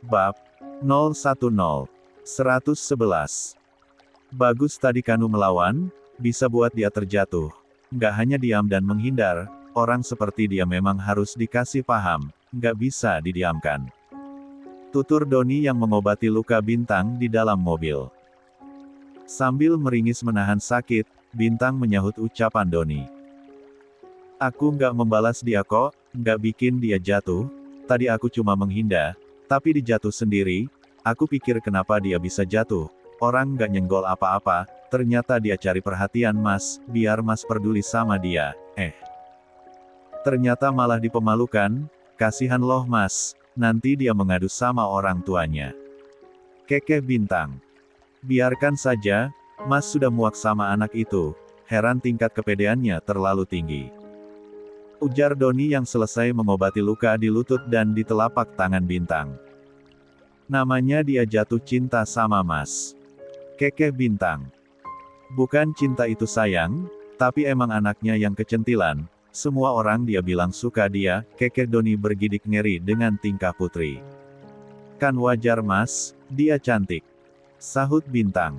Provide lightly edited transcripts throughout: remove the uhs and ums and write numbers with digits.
Bab 010. 111. Bagus tadi Kanu melawan, bisa buat dia terjatuh. Nggak hanya diam dan menghindar, orang seperti dia memang harus dikasih paham, nggak bisa didiamkan. Tutur Doni yang mengobati luka Bintang di dalam mobil. Sambil meringis menahan sakit, Bintang menyahut ucapan Doni. Aku nggak membalas dia kok, nggak bikin dia jatuh, tadi aku cuma menghindar, tapi dijatuh sendiri, aku pikir kenapa dia bisa jatuh, orang nggak nyenggol apa-apa, ternyata dia cari perhatian Mas, biar Mas peduli sama dia, ternyata malah dipemalukan, kasihan loh Mas, nanti dia mengadu sama orang tuanya. Kekeh Bintang. Biarkan saja, Mas sudah muak sama anak itu, heran tingkat kepedeannya terlalu tinggi. Ujar Doni yang selesai mengobati luka di lutut dan di telapak tangan Bintang. Namanya dia jatuh cinta sama Mas. Kekeh Bintang. Bukan cinta itu sayang, tapi emang anaknya yang kecentilan, semua orang dia bilang suka dia, kekeh Doni bergidik ngeri dengan tingkah Putri. Kan wajar Mas, dia cantik. Sahut Bintang.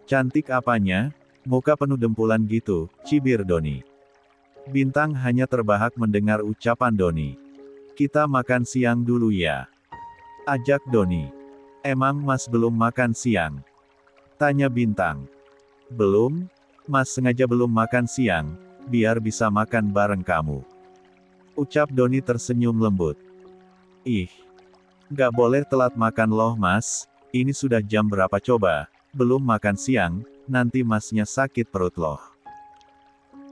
Cantik apanya, muka penuh dempulan gitu, cibir Doni. Bintang hanya terbahak mendengar ucapan Doni. Kita makan siang dulu ya. Ajak Doni. Emang Mas belum makan siang? Tanya Bintang. Belum, Mas sengaja belum makan siang, biar bisa makan bareng kamu. Ucap Doni tersenyum lembut. Ih, nggak boleh telat makan loh Mas, ini sudah jam berapa coba, belum makan siang, nanti Masnya sakit perut loh.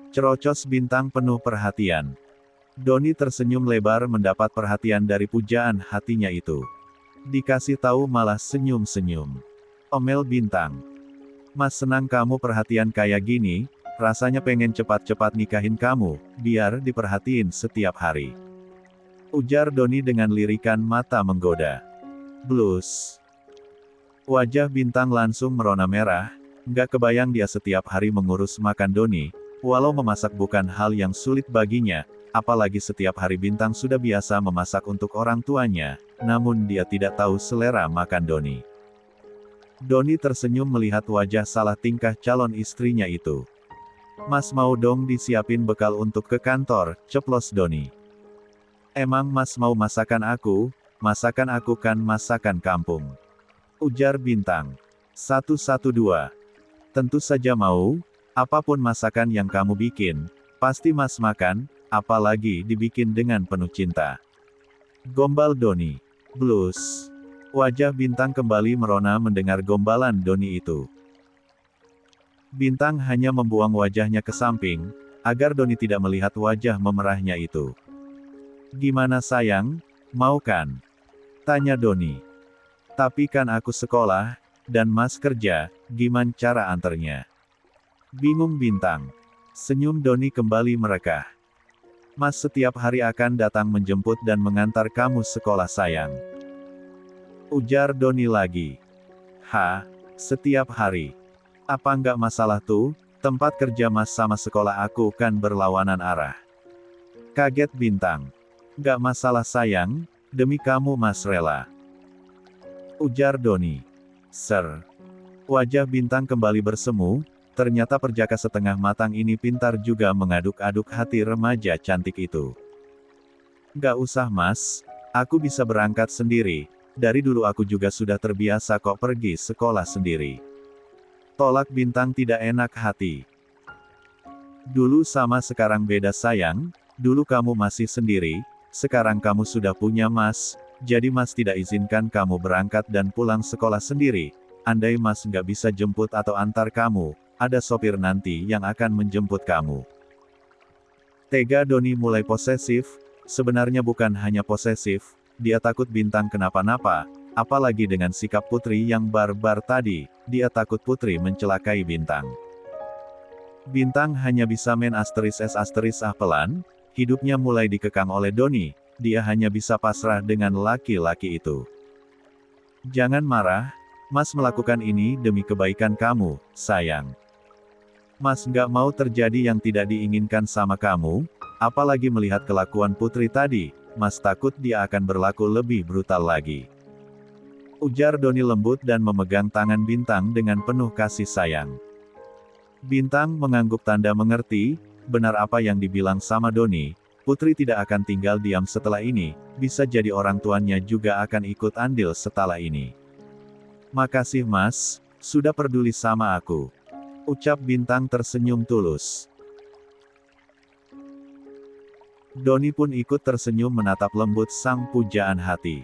Cerocos Bintang penuh perhatian. Doni tersenyum lebar mendapat perhatian dari pujaan hatinya itu. Dikasih tahu malah senyum-senyum. Omel Bintang. Mas senang kamu perhatian kayak gini, rasanya pengen cepat-cepat nikahin kamu, biar diperhatiin setiap hari. Ujar Doni dengan lirikan mata menggoda. Blus. Wajah Bintang langsung merona merah, nggak kebayang dia setiap hari mengurus makan Doni. Walau memasak bukan hal yang sulit baginya, apalagi setiap hari Bintang sudah biasa memasak untuk orang tuanya, namun dia tidak tahu selera makan Doni. Doni tersenyum melihat wajah salah tingkah calon istrinya itu. Mas mau dong disiapin bekal untuk ke kantor, ceplos Doni. Emang Mas mau masakan aku kan masakan kampung. Ujar Bintang. 112. Tentu saja mau. Apapun masakan yang kamu bikin, pasti Mas makan, apalagi dibikin dengan penuh cinta. Gombal Doni. Blus. Wajah Bintang kembali merona mendengar gombalan Doni itu. Bintang hanya membuang wajahnya ke samping, agar Doni tidak melihat wajah memerahnya itu. Gimana sayang, mau kan? Tanya Doni. Tapi kan aku sekolah, dan Mas kerja, gimana cara anternya? Bingung Bintang. Senyum Doni kembali merekah. Mas setiap hari akan datang menjemput dan mengantar kamu sekolah sayang. Ujar Doni lagi. Setiap hari. Apa nggak masalah tuh, tempat kerja Mas sama sekolah aku kan berlawanan arah. Kaget Bintang. Nggak masalah sayang, demi kamu Mas rela. Ujar Doni. Wajah Bintang kembali bersemu. Ternyata perjaka setengah matang ini pintar juga mengaduk-aduk hati remaja cantik itu. Gak usah Mas, aku bisa berangkat sendiri, dari dulu aku juga sudah terbiasa kok pergi sekolah sendiri. Tolak Bintang tidak enak hati. Dulu sama sekarang beda sayang, dulu kamu masih sendiri, sekarang kamu sudah punya Mas, jadi Mas tidak izinkan kamu berangkat dan pulang sekolah sendiri, andai Mas nggak bisa jemput atau antar kamu, ada sopir nanti yang akan menjemput kamu. Tega Doni mulai posesif, sebenarnya bukan hanya posesif, dia takut Bintang kenapa-napa, apalagi dengan sikap Putri yang barbar tadi, dia takut Putri mencelakai Bintang. Bintang hanya bisa main pelan, hidupnya mulai dikekang oleh Doni, dia hanya bisa pasrah dengan laki-laki itu. Jangan marah, Mas melakukan ini demi kebaikan kamu, sayang. Mas nggak mau terjadi yang tidak diinginkan sama kamu, apalagi melihat kelakuan Putri tadi, Mas takut dia akan berlaku lebih brutal lagi. Ujar Doni lembut dan memegang tangan Bintang dengan penuh kasih sayang. Bintang mengangguk tanda mengerti, benar apa yang dibilang sama Doni, Putri tidak akan tinggal diam setelah ini, bisa jadi orang tuanya juga akan ikut andil setelah ini. Makasih Mas, sudah peduli sama aku. Ucap Bintang tersenyum tulus. Doni pun ikut tersenyum menatap lembut sang pujaan hati.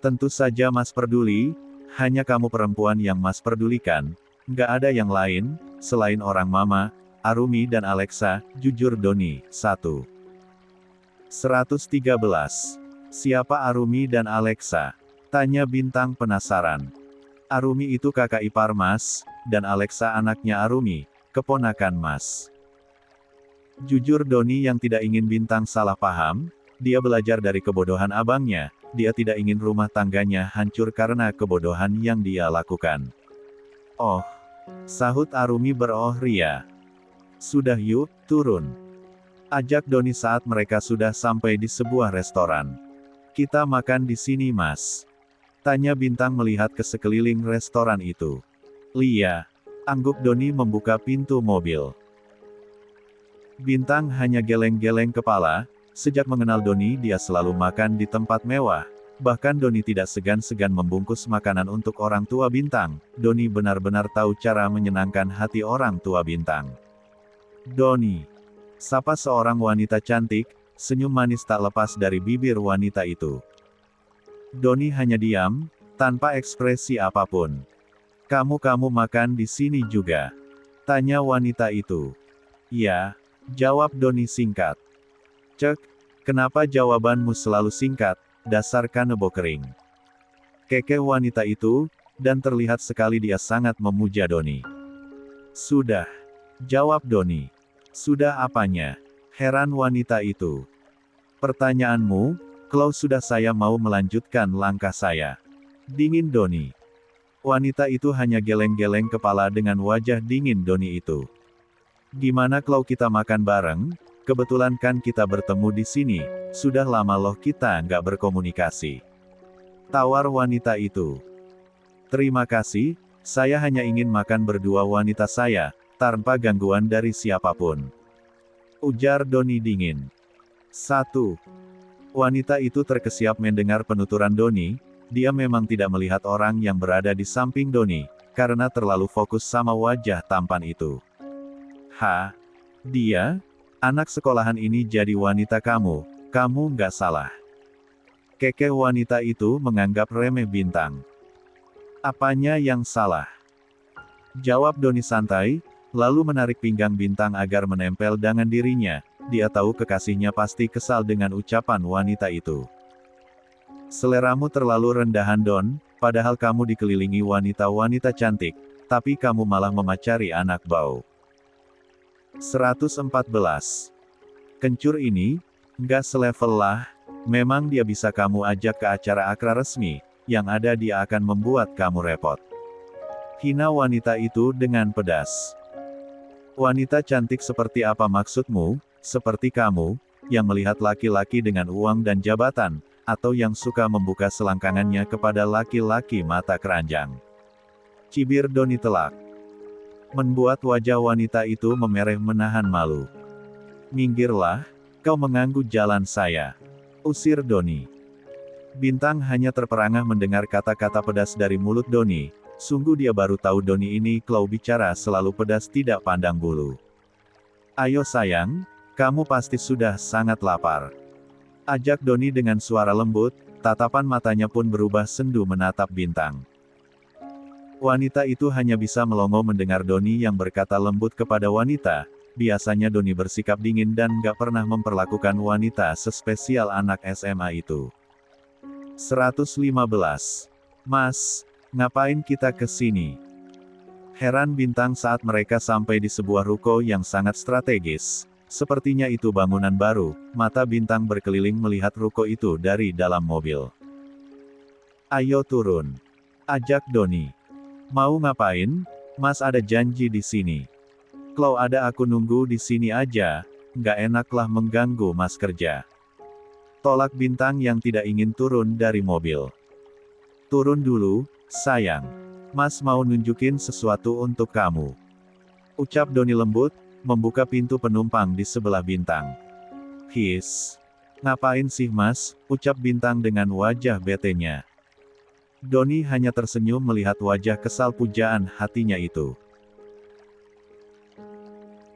Tentu saja Mas peduli, hanya kamu perempuan yang Mas pedulikan, nggak ada yang lain, selain orang Mama, Arumi dan Alexa, jujur Doni. 113. Siapa Arumi dan Alexa? Tanya Bintang penasaran. Arumi itu kakak ipar Mas, dan Alexa anaknya Arumi, keponakan Mas. Jujur Doni yang tidak ingin Bintang salah paham, dia belajar dari kebodohan abangnya, dia tidak ingin rumah tangganya hancur karena kebodohan yang dia lakukan. Oh, sahut Arumi beroh ria. Sudah yuk, turun. Ajak Doni saat mereka sudah sampai di sebuah restoran. Kita makan di sini Mas. Tanya Bintang melihat ke sekeliling restoran itu. Lia. Angguk Doni membuka pintu mobil. Bintang hanya geleng-geleng kepala, sejak mengenal Doni dia selalu makan di tempat mewah. Bahkan Doni tidak segan-segan membungkus makanan untuk orang tua Bintang. Doni benar-benar tahu cara menyenangkan hati orang tua Bintang. Doni. Sapa seorang wanita cantik, senyum manis tak lepas dari bibir wanita itu. Doni hanya diam, tanpa ekspresi apapun. Kamu makan di sini juga? Tanya wanita itu. Ya, jawab Doni singkat. Cek, kenapa jawabanmu selalu singkat, dasar kanebo kering. Keke wanita itu, dan terlihat sekali dia sangat memuja Doni. Sudah. Jawab Doni. Sudah apanya? Heran wanita itu. Pertanyaanmu, kalau sudah saya mau melanjutkan langkah saya. Dingin Doni. Wanita itu hanya geleng-geleng kepala dengan wajah dingin Doni itu. Gimana kalau kita makan bareng? Kebetulan kan kita bertemu di sini, sudah lama loh kita nggak berkomunikasi. Tawar wanita itu. Terima kasih, saya hanya ingin makan berdua wanita saya, tanpa gangguan dari siapapun. Ujar Doni dingin. 1. Wanita itu terkesiap mendengar penuturan Doni, dia memang tidak melihat orang yang berada di samping Doni, karena terlalu fokus sama wajah tampan itu. Dia? Anak sekolahan ini jadi wanita kamu nggak salah. Keke wanita itu menganggap remeh Bintang. Apanya yang salah? Jawab Doni santai, lalu menarik pinggang Bintang agar menempel dengan dirinya, dia tahu kekasihnya pasti kesal dengan ucapan wanita itu. Seleramu terlalu rendahan Don, padahal kamu dikelilingi wanita-wanita cantik, tapi kamu malah memacari anak bau. 114. Kencur ini, nggak selevel lah, memang dia bisa kamu ajak ke acara akra resmi, yang ada dia akan membuat kamu repot. Hina wanita itu dengan pedas. Wanita cantik seperti apa maksudmu? Seperti kamu, yang melihat laki-laki dengan uang dan jabatan, atau yang suka membuka selangkangannya kepada laki-laki mata keranjang. Cibir Doni telak. Membuat wajah wanita itu memereh menahan malu. Minggirlah, kau mengganggu jalan saya. Usir Doni. Bintang hanya terperangah mendengar kata-kata pedas dari mulut Doni. Sungguh dia baru tahu Doni ini kalau bicara selalu pedas tidak pandang bulu. Ayo sayang, kamu pasti sudah sangat lapar. Ajak Doni dengan suara lembut, tatapan matanya pun berubah sendu menatap Bintang. Wanita itu hanya bisa melongo mendengar Doni yang berkata lembut kepada wanita. Biasanya Doni bersikap dingin dan gak pernah memperlakukan wanita sespesial anak SMA itu. 115. Mas, ngapain kita ke sini? Heran Bintang saat mereka sampai di sebuah ruko yang sangat strategis. Sepertinya itu bangunan baru, mata Bintang berkeliling melihat ruko itu dari dalam mobil. Ayo turun. Ajak Doni. Mau ngapain? Mas ada janji di sini. Kalau ada aku nunggu di sini aja, nggak enaklah mengganggu Mas kerja. Tolak Bintang yang tidak ingin turun dari mobil. Turun dulu, sayang. Mas mau nunjukin sesuatu untuk kamu. Ucap Doni lembut, membuka pintu penumpang di sebelah Bintang. His. Ngapain sih mas? Ucap Bintang dengan wajah betenya. Doni hanya tersenyum melihat wajah kesal pujaan hatinya itu.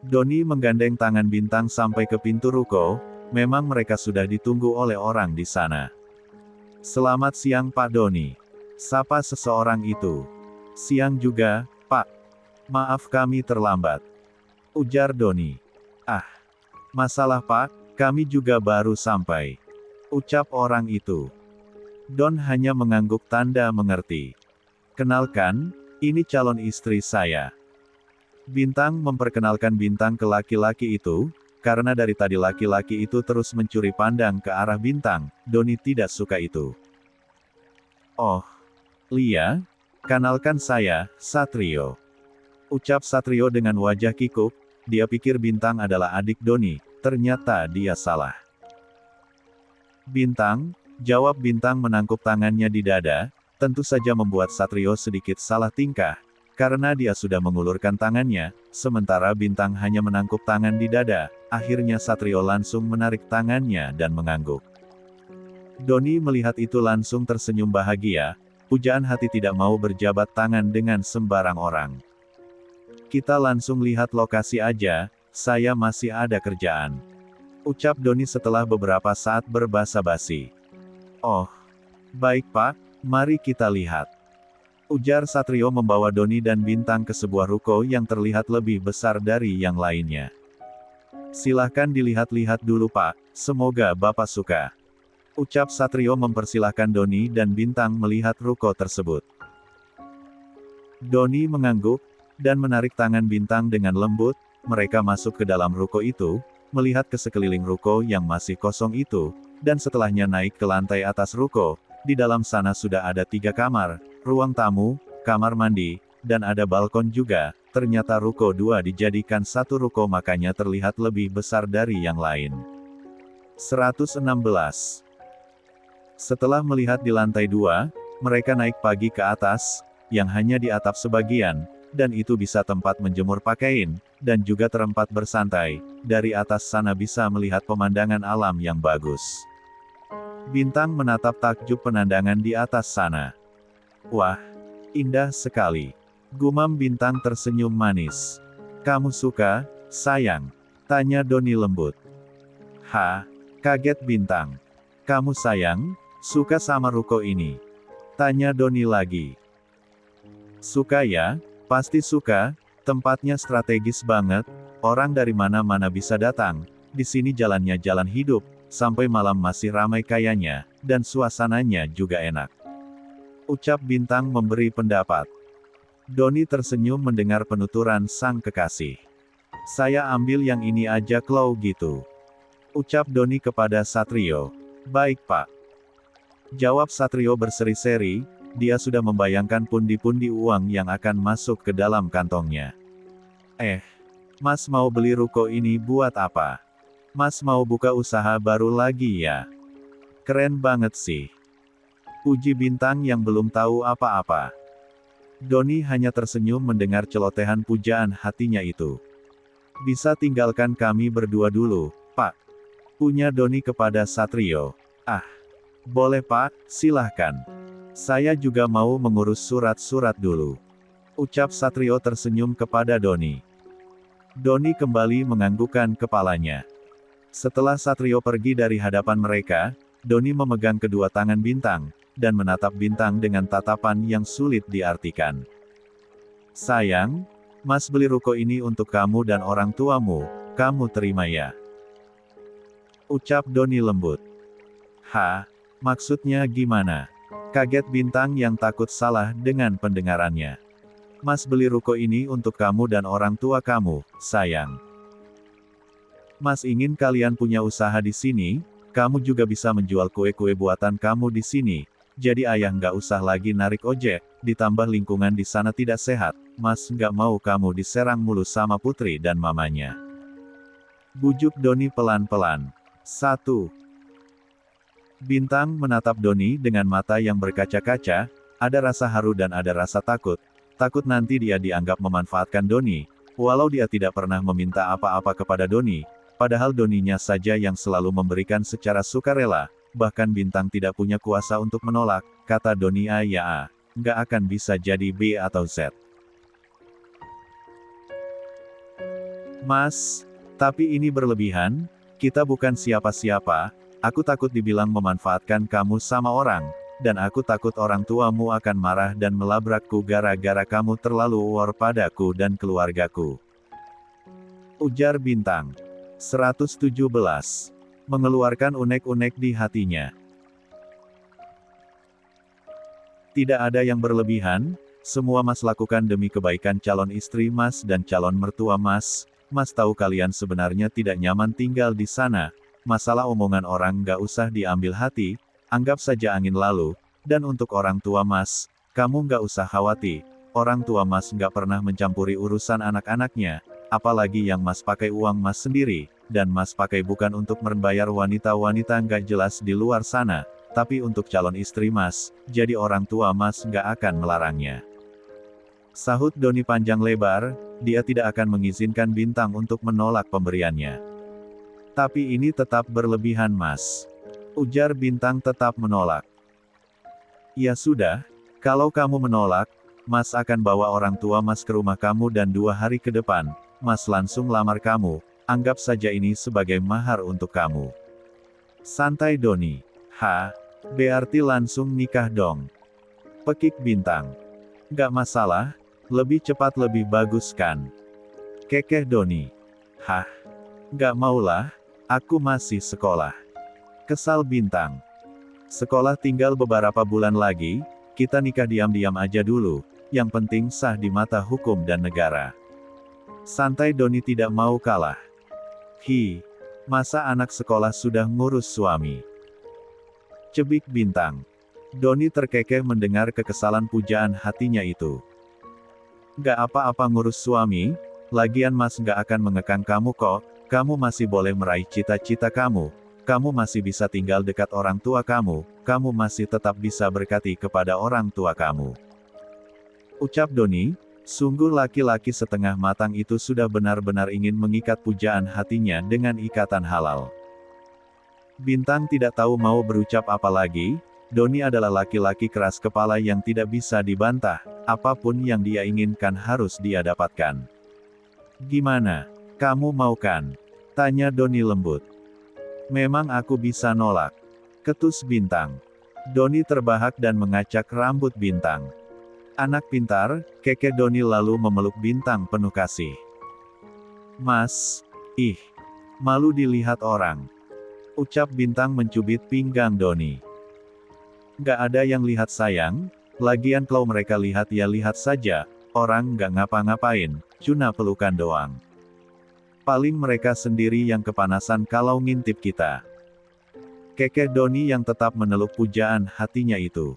Doni menggandeng tangan Bintang sampai ke pintu ruko, memang mereka sudah ditunggu oleh orang di sana. Selamat siang Pak Doni. Sapa seseorang itu. Siang juga, Pak. Maaf kami terlambat. Ujar Doni. Ah. Masalah Pak, kami juga baru sampai. Ucap orang itu. Don hanya mengangguk tanda mengerti. Kenalkan, ini calon istri saya. Bintang memperkenalkan Bintang ke laki-laki itu, karena dari tadi laki-laki itu terus mencuri pandang ke arah Bintang, Doni tidak suka itu. Oh, Lia, kenalkan saya, Satrio. Ucap Satrio dengan wajah kikuk, dia pikir Bintang adalah adik Doni, ternyata dia salah. Bintang, jawab Bintang menangkup tangannya di dada, tentu saja membuat Satrio sedikit salah tingkah, karena dia sudah mengulurkan tangannya, sementara Bintang hanya menangkup tangan di dada, akhirnya Satrio langsung menarik tangannya dan mengangguk. Doni melihat itu langsung tersenyum bahagia, pujaan hati tidak mau berjabat tangan dengan sembarang orang. Kita langsung lihat lokasi aja, saya masih ada kerjaan. Ucap Doni setelah beberapa saat berbasa-basi. Oh, baik Pak, mari kita lihat. Ujar Satrio membawa Doni dan Bintang ke sebuah ruko yang terlihat lebih besar dari yang lainnya. Silahkan dilihat-lihat dulu Pak, semoga Bapak suka. Ucap Satrio mempersilahkan Doni dan Bintang melihat ruko tersebut. Doni mengangguk, dan menarik tangan Bintang dengan lembut, mereka masuk ke dalam ruko itu, melihat ke sekeliling ruko yang masih kosong itu, dan setelahnya naik ke lantai atas ruko, di dalam sana sudah ada 3 kamar, ruang tamu, kamar mandi, dan ada balkon juga, ternyata ruko 2 dijadikan satu ruko makanya terlihat lebih besar dari yang lain. 116. Setelah melihat di lantai 2, mereka naik pagi ke atas, yang hanya di atap sebagian, dan itu bisa tempat menjemur pakaian, dan juga tempat bersantai, dari atas sana bisa melihat pemandangan alam yang bagus. Bintang menatap takjub pemandangan di atas sana. Wah, indah sekali. Gumam Bintang tersenyum manis. Kamu suka, sayang? Tanya Doni lembut. Kaget Bintang. Kamu sayang, suka sama ruko ini? Tanya Doni lagi. Suka ya, pasti suka, tempatnya strategis banget, orang dari mana-mana bisa datang, di sini jalannya jalan hidup, sampai malam masih ramai kayaknya, dan suasananya juga enak. Ucap Bintang memberi pendapat. Doni tersenyum mendengar penuturan sang kekasih. Saya ambil yang ini aja kalau gitu. Ucap Doni kepada Satrio. Baik Pak. Jawab Satrio berseri-seri, dia sudah membayangkan pundi-pundi uang yang akan masuk ke dalam kantongnya. Mas mau beli ruko ini buat apa? Mas mau buka usaha baru lagi ya? Keren banget sih. Puji Bintang yang belum tahu apa-apa. Doni hanya tersenyum mendengar celotehan pujaan hatinya itu. Bisa tinggalkan kami berdua dulu, Pak. Punya Doni kepada Satrio. Boleh Pak, silahkan. Saya juga mau mengurus surat-surat dulu. Ucap Satrio tersenyum kepada Doni. Doni kembali menganggukkan kepalanya. Setelah Satrio pergi dari hadapan mereka, Doni memegang kedua tangan Bintang, dan menatap Bintang dengan tatapan yang sulit diartikan. Sayang, Mas beli ruko ini untuk kamu dan orang tuamu, kamu terima ya? Ucap Doni lembut. Maksudnya gimana? Kaget Bintang yang takut salah dengan pendengarannya. Mas beli ruko ini untuk kamu dan orang tua kamu, sayang. Mas ingin kalian punya usaha di sini, kamu juga bisa menjual kue-kue buatan kamu di sini, jadi ayah nggak usah lagi narik ojek, ditambah lingkungan di sana tidak sehat, Mas nggak mau kamu diserang mulu sama putri dan mamanya. Bujuk Doni pelan-pelan. 1. Bintang menatap Doni dengan mata yang berkaca-kaca, Ada rasa haru dan ada rasa takut. Takut nanti dia dianggap memanfaatkan Doni, walau dia tidak pernah meminta apa-apa kepada Doni, padahal Doninya saja yang selalu memberikan secara sukarela, bahkan Bintang tidak punya kuasa untuk menolak, kata Doni ya, nggak akan bisa jadi B atau Z. Mas, tapi ini berlebihan, kita bukan siapa-siapa, aku takut dibilang memanfaatkan kamu sama orang, dan aku takut orang tuamu akan marah dan melabrakku gara-gara kamu terlalu war padaku dan keluargaku. Ujar Bintang. 117. Mengeluarkan unek-unek di hatinya. Tidak ada yang berlebihan, semua Mas lakukan demi kebaikan calon istri Mas dan calon mertua Mas. Mas tahu kalian sebenarnya tidak nyaman tinggal di sana, masalah omongan orang nggak usah diambil hati, anggap saja angin lalu, dan untuk orang tua Mas, kamu nggak usah khawatir, orang tua Mas nggak pernah mencampuri urusan anak-anaknya, apalagi yang Mas pakai uang Mas sendiri, dan Mas pakai bukan untuk membayar wanita-wanita nggak jelas di luar sana, tapi untuk calon istri Mas, jadi orang tua Mas nggak akan melarangnya. Sahut Doni panjang lebar, dia tidak akan mengizinkan Bintang untuk menolak pemberiannya. Tapi ini tetap berlebihan Mas. Ujar Bintang tetap menolak. Ya sudah, kalau kamu menolak, Mas akan bawa orang tua Mas ke rumah kamu dan 2 hari ke depan, Mas langsung lamar kamu, anggap saja ini sebagai mahar untuk kamu. Santai Doni. Berarti langsung nikah dong. Pekik Bintang. Gak masalah. Lebih cepat lebih bagus kan? Kekeh Doni. Gak maulah, aku masih sekolah. Kesal Bintang. Sekolah tinggal beberapa bulan lagi, kita nikah diam-diam aja dulu, yang penting sah di mata hukum dan negara. Santai Doni tidak mau kalah. Masa anak sekolah sudah ngurus suami? Cebik Bintang. Doni terkekeh mendengar kekesalan pujaan hatinya itu. Gak apa-apa ngurus suami, lagian Mas gak akan mengekang kamu kok, kamu masih boleh meraih cita-cita kamu masih bisa tinggal dekat orang tua kamu masih tetap bisa berkati kepada orang tua kamu. Ucap Doni, sungguh laki-laki setengah matang itu sudah benar-benar ingin mengikat pujaan hatinya dengan ikatan halal. Bintang tidak tahu mau berucap apa lagi. Doni adalah laki-laki keras kepala yang tidak bisa dibantah, apapun yang dia inginkan harus dia dapatkan. Gimana? Kamu mau kan? Tanya Doni lembut. Memang aku bisa nolak. Ketus Bintang. Doni terbahak dan mengacak rambut Bintang. Anak pintar, kekeh Doni lalu memeluk Bintang penuh kasih. Mas, malu dilihat orang. Ucap Bintang mencubit pinggang Doni. Gak ada yang lihat sayang, lagian kalau mereka lihat ya lihat saja, orang gak ngapa-ngapain, cuma pelukan doang. Paling mereka sendiri yang kepanasan kalau ngintip kita. Kekeh Doni yang tetap meneluk pujaan hatinya itu.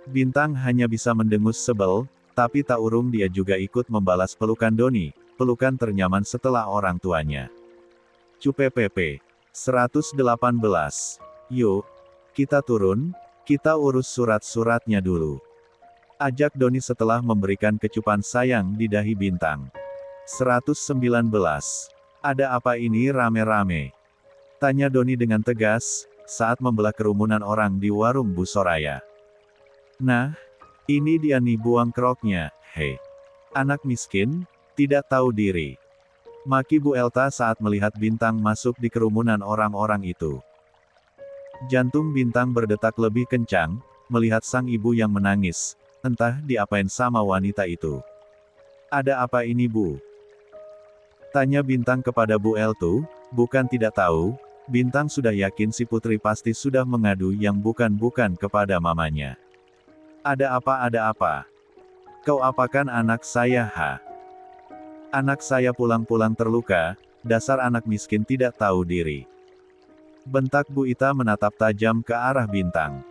Bintang hanya bisa mendengus sebel, tapi tak urung dia juga ikut membalas pelukan Doni, pelukan ternyaman setelah orang tuanya. Cupe PP. 118. Yuk, kita turun. Kita urus surat-suratnya dulu. Ajak Doni setelah memberikan kecupan sayang di dahi Bintang. 119. Ada apa ini rame-rame? Tanya Doni dengan tegas, saat membelah kerumunan orang di warung Bu Soraya. Nah, ini dia nih buang keroknya, anak miskin, tidak tahu diri. Maki Bu Elta saat melihat Bintang masuk di kerumunan orang-orang itu. Jantung Bintang berdetak lebih kencang, melihat sang ibu yang menangis, entah diapain sama wanita itu. Ada apa ini Bu? Tanya Bintang kepada Bu Eltu, bukan tidak tahu, Bintang sudah yakin si putri pasti sudah mengadu yang bukan-bukan kepada mamanya. Ada apa? Kau apakan anak saya Anak saya pulang-pulang terluka, dasar anak miskin tidak tahu diri. Bentak Bu Ita menatap tajam ke arah Bintang.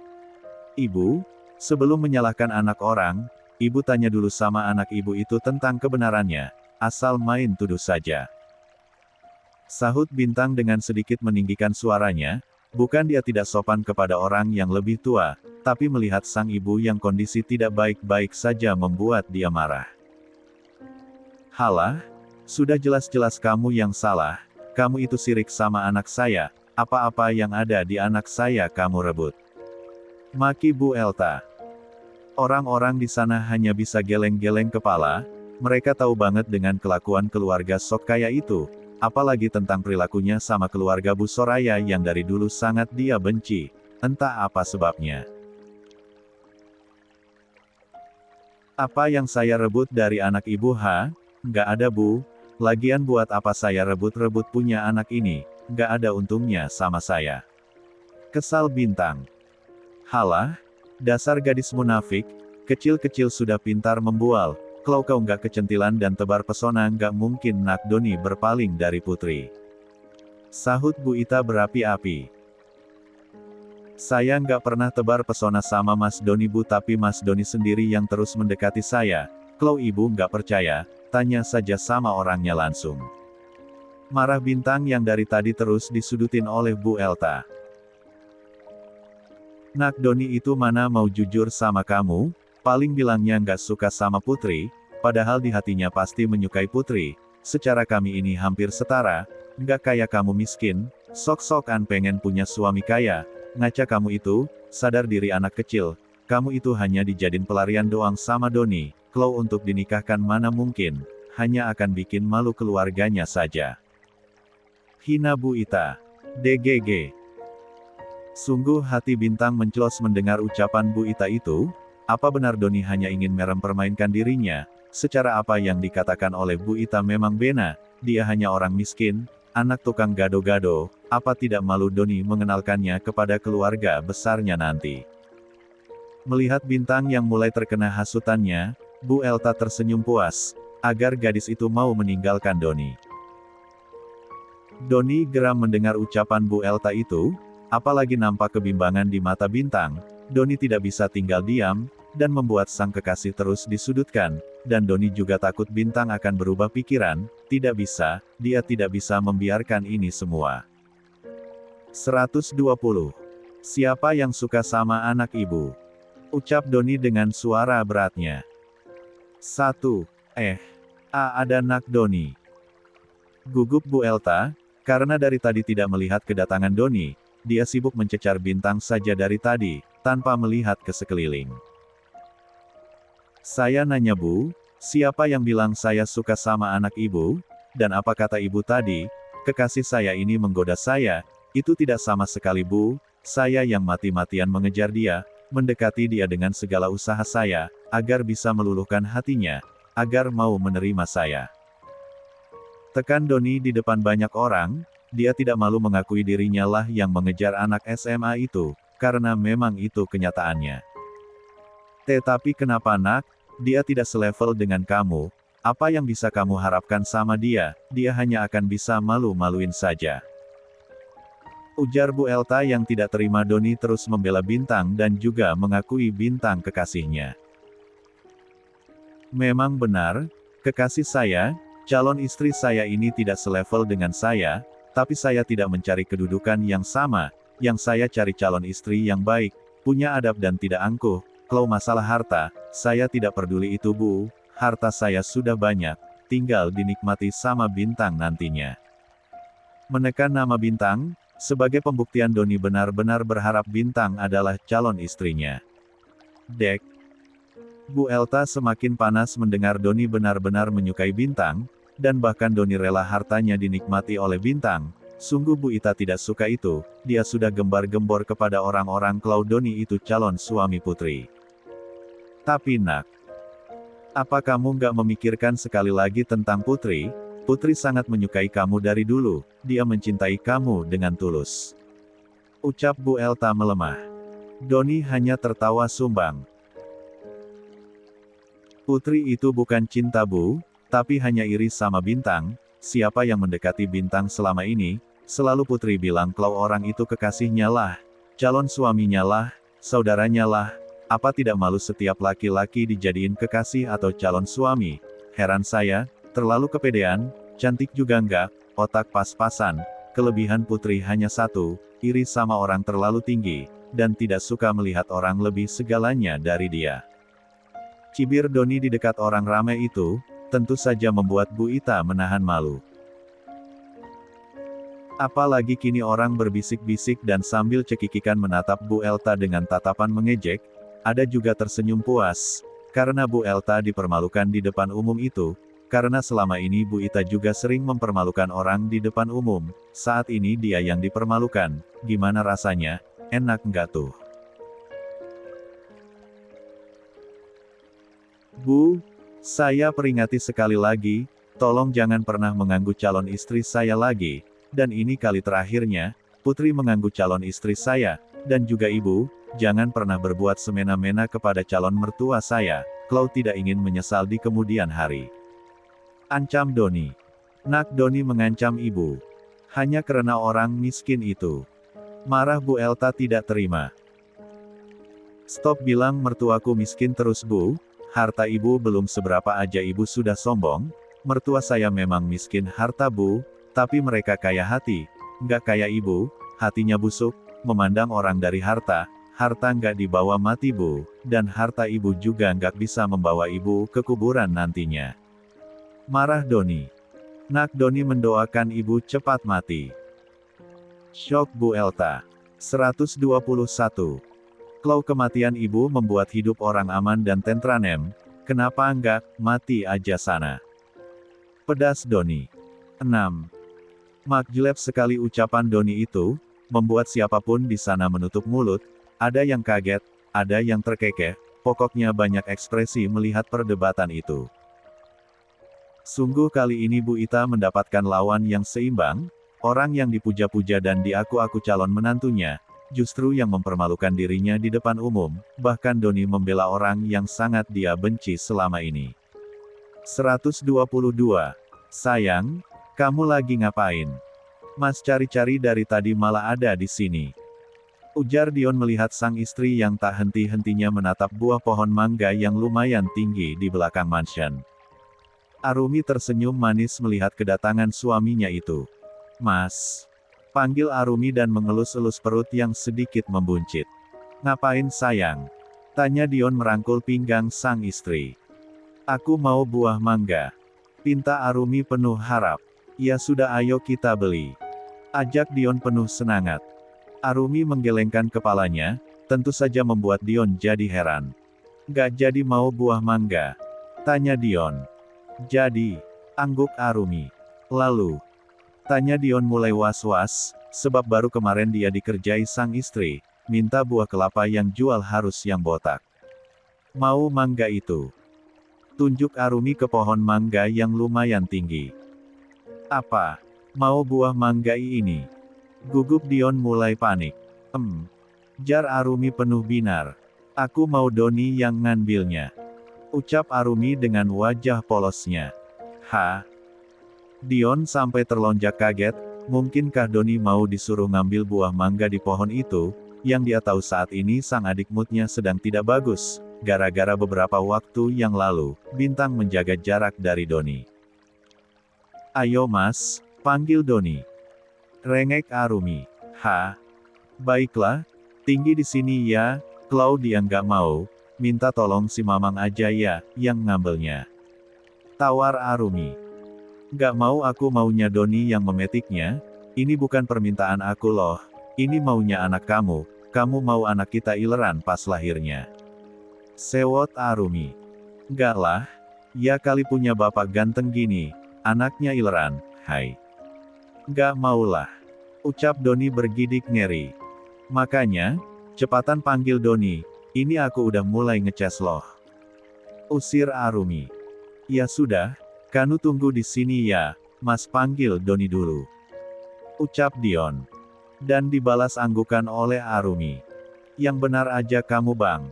Ibu, sebelum menyalahkan anak orang, ibu tanya dulu sama anak ibu itu tentang kebenarannya, asal main tuduh saja. Sahut Bintang dengan sedikit meninggikan suaranya, bukan dia tidak sopan kepada orang yang lebih tua, Tapi melihat sang ibu yang kondisi tidak baik-baik saja membuat dia marah. Halah, sudah jelas-jelas kamu yang salah, kamu itu sirik sama anak saya, apa-apa yang ada di anak saya kamu rebut. Maki Bu Elta. Orang-orang di sana hanya bisa geleng-geleng kepala, mereka tahu banget dengan kelakuan keluarga sok kaya itu, apalagi tentang perilakunya sama keluarga Bu Soraya yang dari dulu sangat dia benci, entah apa sebabnya. Apa yang saya rebut dari anak ibu ha? Nggak ada Bu, lagian buat apa saya rebut-rebut punya anak ini, nggak ada untungnya sama saya. Kesal Bintang. Halah, dasar gadis munafik, kecil-kecil sudah pintar membual, kalau kau nggak kecentilan dan tebar pesona nggak mungkin Nak Doni berpaling dari putri. Sahut Bu Ita berapi-api. Saya nggak pernah tebar pesona sama Mas Doni Bu, tapi Mas Doni sendiri yang terus mendekati saya. Kalau ibu nggak percaya, tanya saja sama orangnya langsung. Marah Bintang yang dari tadi terus disudutin oleh Bu Elta. Nak Doni itu mana mau jujur sama kamu, paling bilangnya nggak suka sama Putri, padahal di hatinya pasti menyukai Putri. Secara kami ini hampir setara, nggak kayak kamu miskin, sok-sokan pengen punya suami kaya. Ngaca kamu itu, sadar diri anak kecil, kamu itu hanya dijadiin pelarian doang sama Doni, kalau untuk dinikahkan mana mungkin, hanya akan bikin malu keluarganya saja. Hina Bu Ita. DGG. Sungguh hati Bintang menclos mendengar ucapan Bu Ita itu, apa benar Doni hanya ingin mempermainkan dirinya, secara apa yang dikatakan oleh Bu Ita memang benar, dia hanya orang miskin, anak tukang gado-gado, apa tidak malu Doni mengenalkannya kepada keluarga besarnya nanti. Melihat Bintang yang mulai terkena hasutannya, Bu Elta tersenyum puas, agar gadis itu mau meninggalkan Doni. Doni geram mendengar ucapan Bu Elta itu, apalagi nampak kebimbangan di mata Bintang, Doni tidak bisa tinggal diam, dan membuat sang kekasih terus disudutkan, dan Doni juga takut Bintang akan berubah pikiran, dia tidak bisa membiarkan ini semua. 120. Siapa yang suka sama anak ibu? Ucap Doni dengan suara beratnya. 1. Ada Nak Doni. Gugup Bu Elta, karena dari tadi tidak melihat kedatangan Doni, dia sibuk mencecar Bintang saja dari tadi, tanpa melihat ke sekeliling. Saya nanya Bu, siapa yang bilang saya suka sama anak ibu? Dan apa kata ibu tadi? Kekasih saya ini menggoda saya, itu tidak sama sekali Bu, saya yang mati-matian mengejar dia, mendekati dia dengan segala usaha saya, agar bisa meluluhkan hatinya, agar mau menerima saya. Tekan Doni di depan banyak orang, dia tidak malu mengakui dirinya lah yang mengejar anak SMA itu, karena memang itu kenyataannya. Tetapi kenapa Nak, dia tidak selevel dengan kamu, apa yang bisa kamu harapkan sama dia, dia hanya akan bisa malu-maluin saja. Ujar Bu Elta yang tidak terima Doni terus membela Bintang dan juga mengakui Bintang kekasihnya. Memang benar, kekasih saya, calon istri saya ini tidak selevel dengan saya, tapi saya tidak mencari kedudukan yang sama, yang saya cari calon istri yang baik, punya adab dan tidak angkuh. Kalau masalah harta, saya tidak peduli itu Bu, harta saya sudah banyak, tinggal dinikmati sama Bintang nantinya. Menekan nama Bintang, sebagai pembuktian Doni benar-benar berharap Bintang adalah calon istrinya. Dek. Bu Elta semakin panas mendengar Doni benar-benar menyukai Bintang, dan bahkan Doni rela hartanya dinikmati oleh Bintang. Sungguh Bu Ita tidak suka itu, dia sudah gembar-gembor kepada orang-orang kalau Doni itu calon suami Putri. Tapi Nak, apa kamu nggak memikirkan sekali lagi tentang Putri? Putri sangat menyukai kamu dari dulu, dia mencintai kamu dengan tulus. Ucap Bu Elta melemah. Doni hanya tertawa sumbang. Putri itu bukan cinta Bu, tapi hanya iri sama Bintang, siapa yang mendekati Bintang selama ini, selalu Putri bilang kalau orang itu kekasihnya lah, calon suaminya lah, saudaranya lah. Apa tidak malu setiap laki-laki dijadiin kekasih atau calon suami? Heran saya, terlalu kepedean, cantik juga enggak, otak pas-pasan, kelebihan Putri hanya satu, iri sama orang terlalu tinggi, dan tidak suka melihat orang lebih segalanya dari dia. Cibir Doni di dekat orang ramai itu, tentu saja membuat Bu Ita menahan malu. Apalagi kini orang berbisik-bisik dan sambil cekikikan menatap Bu Elta dengan tatapan mengejek, ada juga tersenyum puas, karena Bu Elta dipermalukan di depan umum itu, karena selama ini Bu Ita juga sering mempermalukan orang di depan umum, saat ini dia yang dipermalukan, gimana rasanya, enak nggak tuh? Bu, saya peringati sekali lagi, tolong jangan pernah mengganggu calon istri saya lagi. Dan ini kali terakhirnya, Putri mengganggu calon istri saya, dan juga ibu, jangan pernah berbuat semena-mena kepada calon mertua saya, kalau tidak ingin menyesal di kemudian hari. Ancam Doni. Nak Doni mengancam ibu. Hanya karena orang miskin itu. Marah Bu Elta tidak terima. Stop bilang mertuaku miskin terus Bu, harta ibu belum seberapa aja ibu sudah sombong, mertua saya memang miskin harta Bu, tapi mereka kaya hati, nggak kaya ibu, hatinya busuk, memandang orang dari harta nggak dibawa mati Bu, dan harta ibu juga nggak bisa membawa ibu ke kuburan nantinya. Marah Doni. Nak Doni mendoakan ibu cepat mati. Syok Bu Elta. 121. Kalau kematian ibu membuat hidup orang aman dan tentranem, kenapa nggak mati aja sana? Pedas Doni. 6. Makjleb sekali ucapan Doni itu, membuat siapapun di sana menutup mulut, ada yang kaget, ada yang terkekeh, pokoknya banyak ekspresi melihat perdebatan itu. Sungguh kali ini Bu Ita mendapatkan lawan yang seimbang, orang yang dipuja-puja dan diaku-aku calon menantunya, justru yang mempermalukan dirinya di depan umum, bahkan Doni membela orang yang sangat dia benci selama ini. 122. Sayang, kamu lagi ngapain? Mas cari-cari dari tadi malah ada di sini. Ujar Dion melihat sang istri yang tak henti-hentinya menatap buah pohon mangga yang lumayan tinggi di belakang mansion. Arumi tersenyum manis melihat kedatangan suaminya itu. Mas. Panggil Arumi dan mengelus-elus perut yang sedikit membuncit. Ngapain sayang? Tanya Dion merangkul pinggang sang istri. Aku mau buah mangga. Pinta Arumi penuh harap. Ya sudah ayo kita beli. Ajak Dion penuh semangat. Arumi menggelengkan kepalanya, tentu saja membuat Dion jadi heran. Gak jadi mau buah mangga? Tanya Dion. Jadi, angguk Arumi. Lalu, tanya Dion mulai was-was, sebab baru kemarin dia dikerjai sang istri, minta buah kelapa yang jual harus yang botak. Mau mangga itu? Tunjuk Arumi ke pohon mangga yang lumayan tinggi. Apa? Mau buah mangga ini? Gugup Dion mulai panik. Jar Arumi penuh binar. Aku mau Doni yang ngambilnya. Ucap Arumi dengan wajah polosnya. Dion sampai terlonjak kaget, mungkinkah Doni mau disuruh ngambil buah mangga di pohon itu, yang dia tahu saat ini sang adik moodnya sedang tidak bagus, gara-gara beberapa waktu yang lalu, Bintang menjaga jarak dari Doni. Ayo mas, panggil Doni. Rengek Arumi. Baiklah, tinggi di sini ya, kalau dia nggak mau, minta tolong si Mamang aja ya, yang ngambilnya. Tawar Arumi. Nggak mau aku maunya Doni yang memetiknya, ini bukan permintaan aku loh, ini maunya anak kamu mau anak kita ileran pas lahirnya. Sewot Arumi. Nggak lah, ya kali punya bapak ganteng gini. Anaknya ileran, hai. Nggak maulah. Ucap Doni bergidik ngeri. Makanya, cepatan panggil Doni, ini aku udah mulai ngeces loh. Usir Arumi. Ya sudah, kanu tunggu di sini ya, mas panggil Doni dulu. Ucap Dion. Dan dibalas anggukan oleh Arumi. Yang benar aja kamu bang.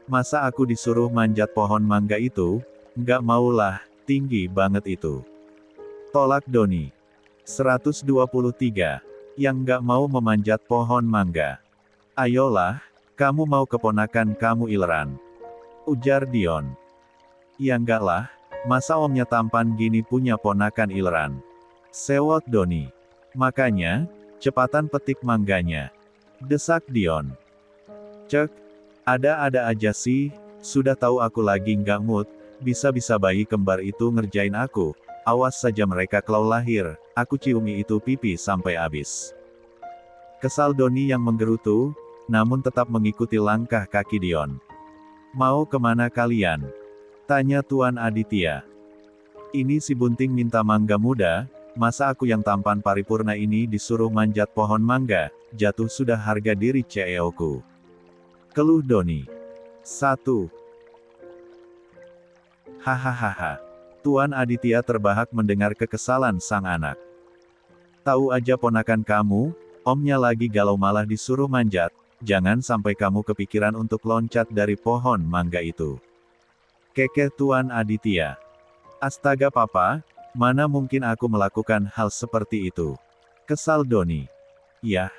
Masa aku disuruh manjat pohon mangga itu? Nggak maulah, tinggi banget itu. Tolak Doni. 123. Yang nggak mau memanjat pohon mangga. Ayolah, kamu mau keponakan kamu ileran. Ujar Dion. Ya nggak lah, masa omnya tampan gini punya ponakan ileran. Sewot Doni. Makanya, cepatan petik mangganya. Desak Dion. Cek, ada-ada aja sih, sudah tahu aku lagi nggak mood, bisa-bisa bayi kembar itu ngerjain aku, awas saja mereka kalau lahir, aku ciumi itu pipi sampai habis. Kesal Doni yang menggerutu, namun tetap mengikuti langkah kaki Dion. Mau kemana kalian? Tanya Tuan Aditya. Ini si Bunting minta mangga muda, masa aku yang tampan paripurna ini disuruh manjat pohon mangga, jatuh sudah harga diri ceoku. Keluh Doni. 1. Hahaha. Tuan Aditya terbahak mendengar kekesalan sang anak. Tahu aja ponakan kamu, omnya lagi galau malah disuruh manjat, jangan sampai kamu kepikiran untuk loncat dari pohon mangga itu. Kekeh Tuan Aditya. Astaga papa, mana mungkin aku melakukan hal seperti itu. Kesal Doni. Yah.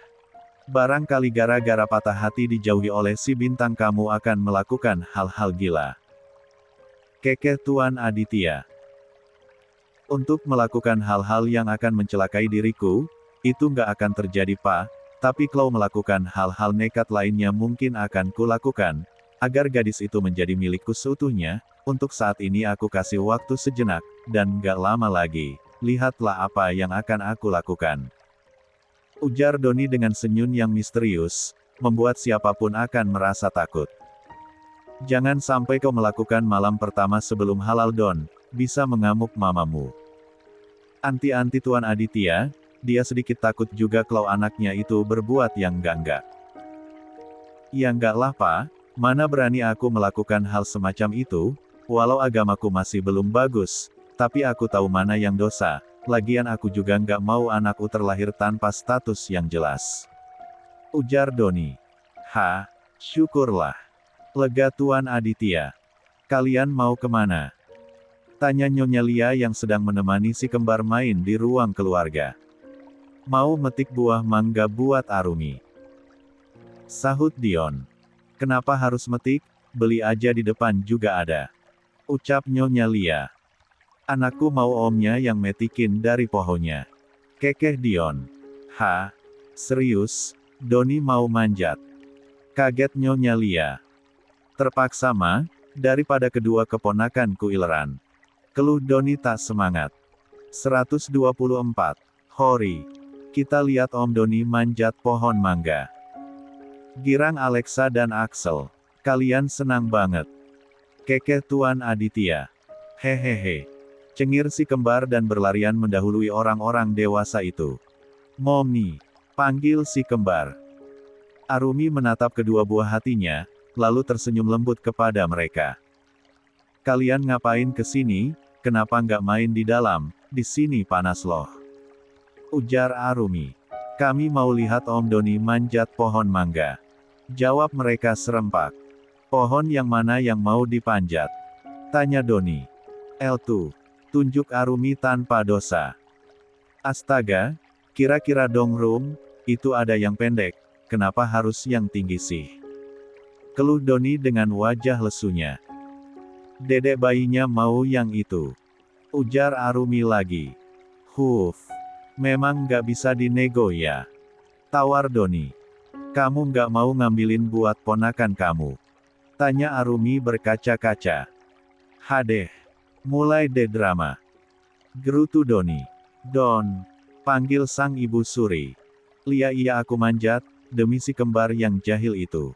Barangkali gara-gara patah hati dijauhi oleh si bintang kamu akan melakukan hal-hal gila. Kekeh Tuan Aditya. Untuk melakukan hal-hal yang akan mencelakai diriku, itu nggak akan terjadi pak, tapi kalau melakukan hal-hal nekat lainnya mungkin akan kulakukan, agar gadis itu menjadi milikku seutuhnya, untuk saat ini aku kasih waktu sejenak, dan nggak lama lagi, lihatlah apa yang akan aku lakukan. Ujar Doni dengan senyum yang misterius, membuat siapapun akan merasa takut. Jangan sampai kau melakukan malam pertama sebelum halal Don, bisa mengamuk mamamu. Anti-anti Tuan Aditya, dia sedikit takut juga kalau anaknya itu berbuat yang enggak-enggak. Ya enggak lah pak, mana berani aku melakukan hal semacam itu, walau agamaku masih belum bagus, tapi aku tahu mana yang dosa. Lagian aku juga nggak mau anakku terlahir tanpa status yang jelas. Ujar Doni. Syukurlah. Lega Tuan Aditya. Kalian mau kemana? Tanya Nyonya Lia yang sedang menemani si kembar main di ruang keluarga. Mau metik buah mangga buat Arumi. Sahut Dion. Kenapa harus metik? Beli aja di depan juga ada. Ucap Nyonya Lia. Anakku mau omnya yang metikin dari pohonnya. Kekeh Dion. Serius? Doni mau manjat? Kaget Nyonya Lia. Terpaksa ma, daripada kedua keponakanku ileran. Keluh Doni tak semangat. 124. Hori. Kita lihat Om Doni manjat pohon mangga. Girang Alexa dan Axel. Kalian senang banget. Kekeh Tuan Aditya. Hehehe. Cengir si kembar dan berlarian mendahului orang-orang dewasa itu. Mommy. Panggil si kembar. Arumi menatap kedua buah hatinya, lalu tersenyum lembut kepada mereka. Kalian ngapain ke sini? Kenapa nggak main di dalam? Di sini panas loh. Ujar Arumi. Kami mau lihat Om Doni manjat pohon mangga. Jawab mereka serempak. Pohon yang mana yang mau dipanjat? Tanya Doni. L2. Tunjuk Arumi tanpa dosa. Astaga, kira-kira dong Rum, itu ada yang pendek, kenapa harus yang tinggi sih? Keluh Doni dengan wajah lesunya. Dedek bayinya mau yang itu. Ujar Arumi lagi. Memang nggak bisa dinego ya? Tawar Doni. Kamu nggak mau ngambilin buat ponakan kamu? Tanya Arumi berkaca-kaca. Hadeh. Mulai deh drama. Gerutu Doni. Don. Panggil sang ibu suri. Lia iya aku manjat, demi si kembar yang jahil itu.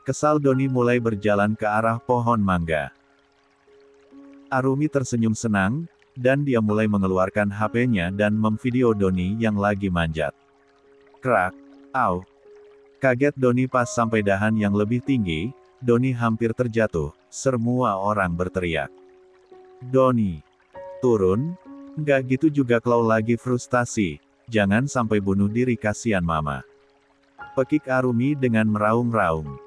Kesal Doni mulai berjalan ke arah pohon mangga. Arumi tersenyum senang, dan dia mulai mengeluarkan HP-nya dan memvideo Doni yang lagi manjat. Krak. Au. Kaget Doni pas sampai dahan yang lebih tinggi, Doni hampir terjatuh, semua orang berteriak. Doni. Turun? Nggak gitu juga kalau lagi frustasi, jangan sampai bunuh diri kasihan mama. Pekik Arumi dengan meraung-raung.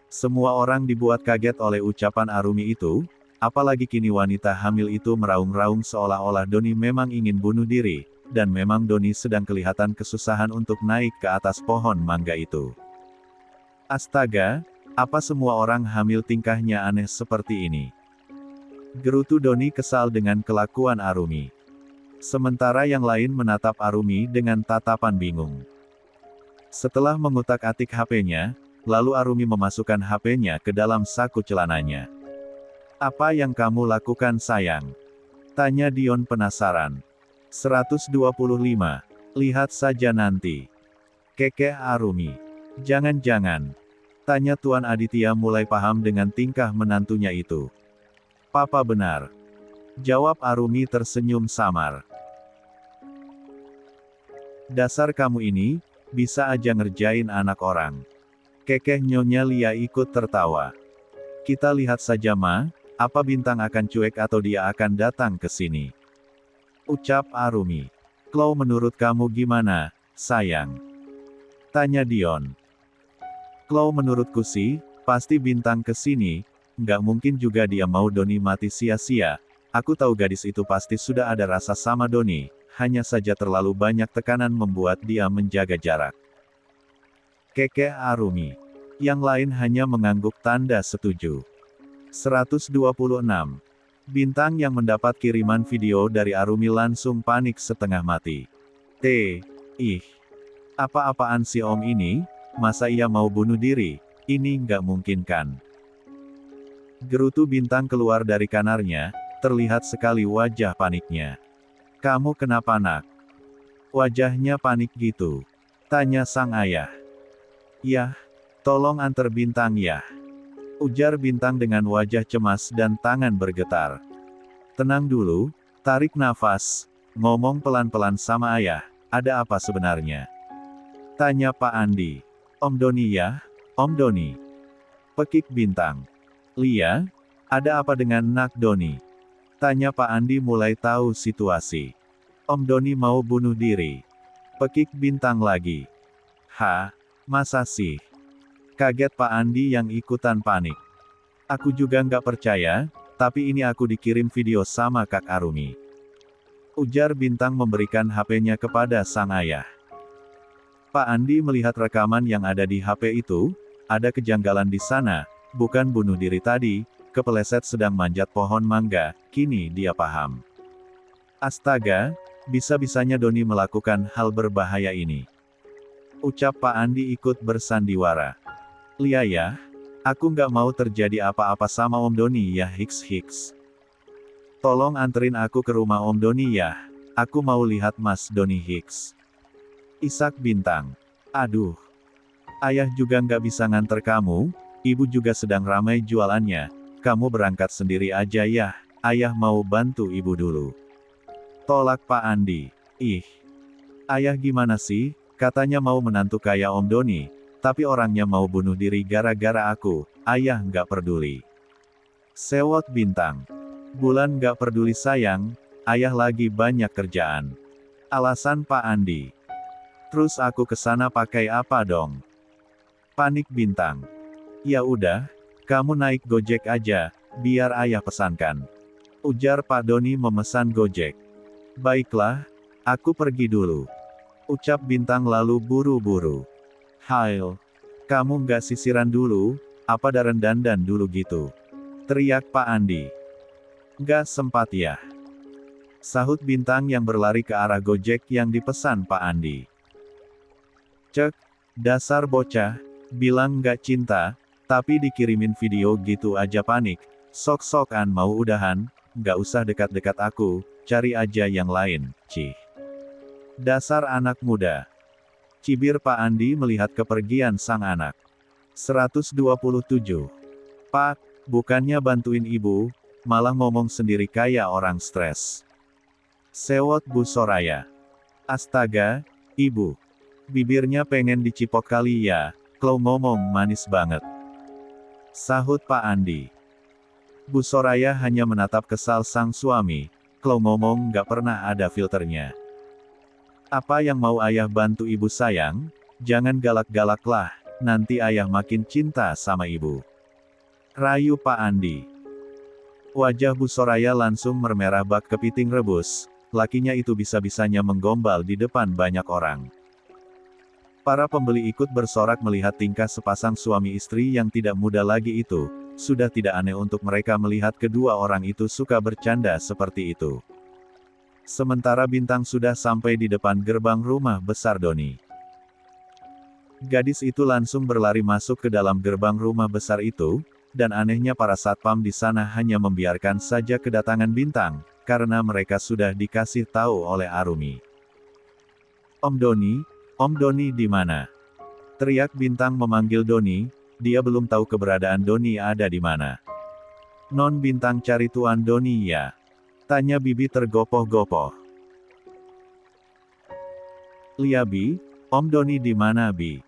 Semua orang dibuat kaget oleh ucapan Arumi itu, apalagi kini wanita hamil itu meraung-raung seolah-olah Doni memang ingin bunuh diri, dan memang Doni sedang kelihatan kesusahan untuk naik ke atas pohon mangga itu. Astaga, apa semua orang hamil tingkahnya aneh seperti ini? Gerutu Doni kesal dengan kelakuan Arumi. Sementara yang lain menatap Arumi dengan tatapan bingung. Setelah mengutak-atik HP-nya, lalu Arumi memasukkan HP-nya ke dalam saku celananya. Apa yang kamu lakukan sayang? Tanya Dion penasaran. 125. Lihat saja nanti. Kekeh Arumi. Jangan-jangan. Tanya Tuan Aditya mulai paham dengan tingkah menantunya itu. Papa benar. Jawab Arumi tersenyum samar. Dasar kamu ini, bisa aja ngerjain anak orang. Kekeh Nyonya Lia ikut tertawa. Kita lihat saja Ma, apa Bintang akan cuek atau dia akan datang ke sini. Ucap Arumi. Chloe menurut kamu gimana, sayang? Tanya Dion. Chloe menurutku sih, pasti Bintang ke sini, nggak mungkin juga dia mau Doni mati sia-sia. Aku tahu gadis itu pasti sudah ada rasa sama Doni, hanya saja terlalu banyak tekanan membuat dia menjaga jarak. Kekeh Arumi. Yang lain hanya mengangguk tanda setuju. 126. Bintang yang mendapat kiriman video dari Arumi langsung panik setengah mati. Ih. Apa-apaan si om ini? Masa ia mau bunuh diri? Ini nggak mungkin kan? Gerutu Bintang keluar dari kamarnya, terlihat sekali wajah paniknya. Kamu kenapa nak? Wajahnya panik gitu. Tanya sang ayah. Yah, tolong antar Bintang ya. Ujar Bintang dengan wajah cemas dan tangan bergetar. Tenang dulu, tarik nafas, ngomong pelan-pelan sama ayah, ada apa sebenarnya? Tanya Pak Andi. Om Doni ya, Om Doni. Pekik Bintang. Lia, ada apa dengan Nak Doni? Tanya Pak Andi mulai tahu situasi. Om Doni mau bunuh diri. Pekik Bintang lagi. Masa sih? Kaget Pak Andi yang ikutan panik. Aku juga nggak percaya, tapi ini aku dikirim video sama Kak Arumi. Ujar Bintang memberikan HP-nya kepada sang ayah. Pak Andi melihat rekaman yang ada di HP itu, ada kejanggalan di sana, bukan bunuh diri tadi, kepeleset sedang manjat pohon mangga, kini dia paham. Astaga, bisa-bisanya Doni melakukan hal berbahaya ini. Ucap Pak Andi ikut bersandiwara. Lia ya, aku nggak mau terjadi apa-apa sama Om Doni ya Hiks. Tolong anterin aku ke rumah Om Doni ya, aku mau lihat Mas Doni Hiks. Isak Bintang. Aduh. Ayah juga nggak bisa nganter kamu, ibu juga sedang ramai jualannya, kamu berangkat sendiri aja ya, ayah mau bantu ibu dulu. Tolak Pak Andi. Ih. Ayah gimana sih, katanya mau menantu kayak Om Doni, tapi orangnya mau bunuh diri gara-gara aku, ayah nggak peduli. Sewot Bintang. Bulan nggak peduli sayang, ayah lagi banyak kerjaan. Alasan Pak Andi. Terus aku kesana pakai apa dong? Panik Bintang. Ya udah, kamu naik Gojek aja, biar ayah pesankan. Ujar Pak Doni memesan Gojek. Baiklah, aku pergi dulu. Ucap Bintang lalu buru-buru. Hail, kamu nggak sisiran dulu, apa daren dandan dulu gitu? Teriak Pak Andi. Nggak sempat ya? Sahut Bintang yang berlari ke arah Gojek yang dipesan Pak Andi. Cek, dasar bocah, bilang nggak cinta, tapi dikirimin video gitu aja panik, sok-sokan mau udahan, nggak usah dekat-dekat aku, cari aja yang lain, cih. Dasar anak muda. Cibir Pak Andi melihat kepergian sang anak. 127. Pak, bukannya bantuin ibu, malah ngomong sendiri kayak orang stres. Sewot Bu Soraya. Astaga, ibu. Bibirnya pengen dicipok kali ya, Chloe ngomong manis banget. Sahut Pak Andi. Bu Soraya hanya menatap kesal sang suami, Chloe ngomong nggak pernah ada filternya. Apa yang mau ayah bantu ibu sayang? Jangan galak-galak lah, nanti ayah makin cinta sama ibu. Rayu Pak Andi. Wajah Bu Soraya langsung mermerah bak kepiting rebus, lakinya itu bisa-bisanya menggombal di depan banyak orang. Para pembeli ikut bersorak melihat tingkah sepasang suami istri yang tidak muda lagi itu, sudah tidak aneh untuk mereka melihat kedua orang itu suka bercanda seperti itu. Sementara Bintang sudah sampai di depan gerbang rumah besar Doni. Gadis itu langsung berlari masuk ke dalam gerbang rumah besar itu, dan anehnya para satpam di sana hanya membiarkan saja kedatangan Bintang, karena mereka sudah dikasih tahu oleh Arumi. Om Doni di mana?" Teriak Bintang memanggil Doni, dia belum tahu keberadaan Doni ada di mana. "Non Bintang cari Tuan Doni ya?" tanya Bibi tergopoh-gopoh. "Lia Bi, Om Doni di mana Bi?"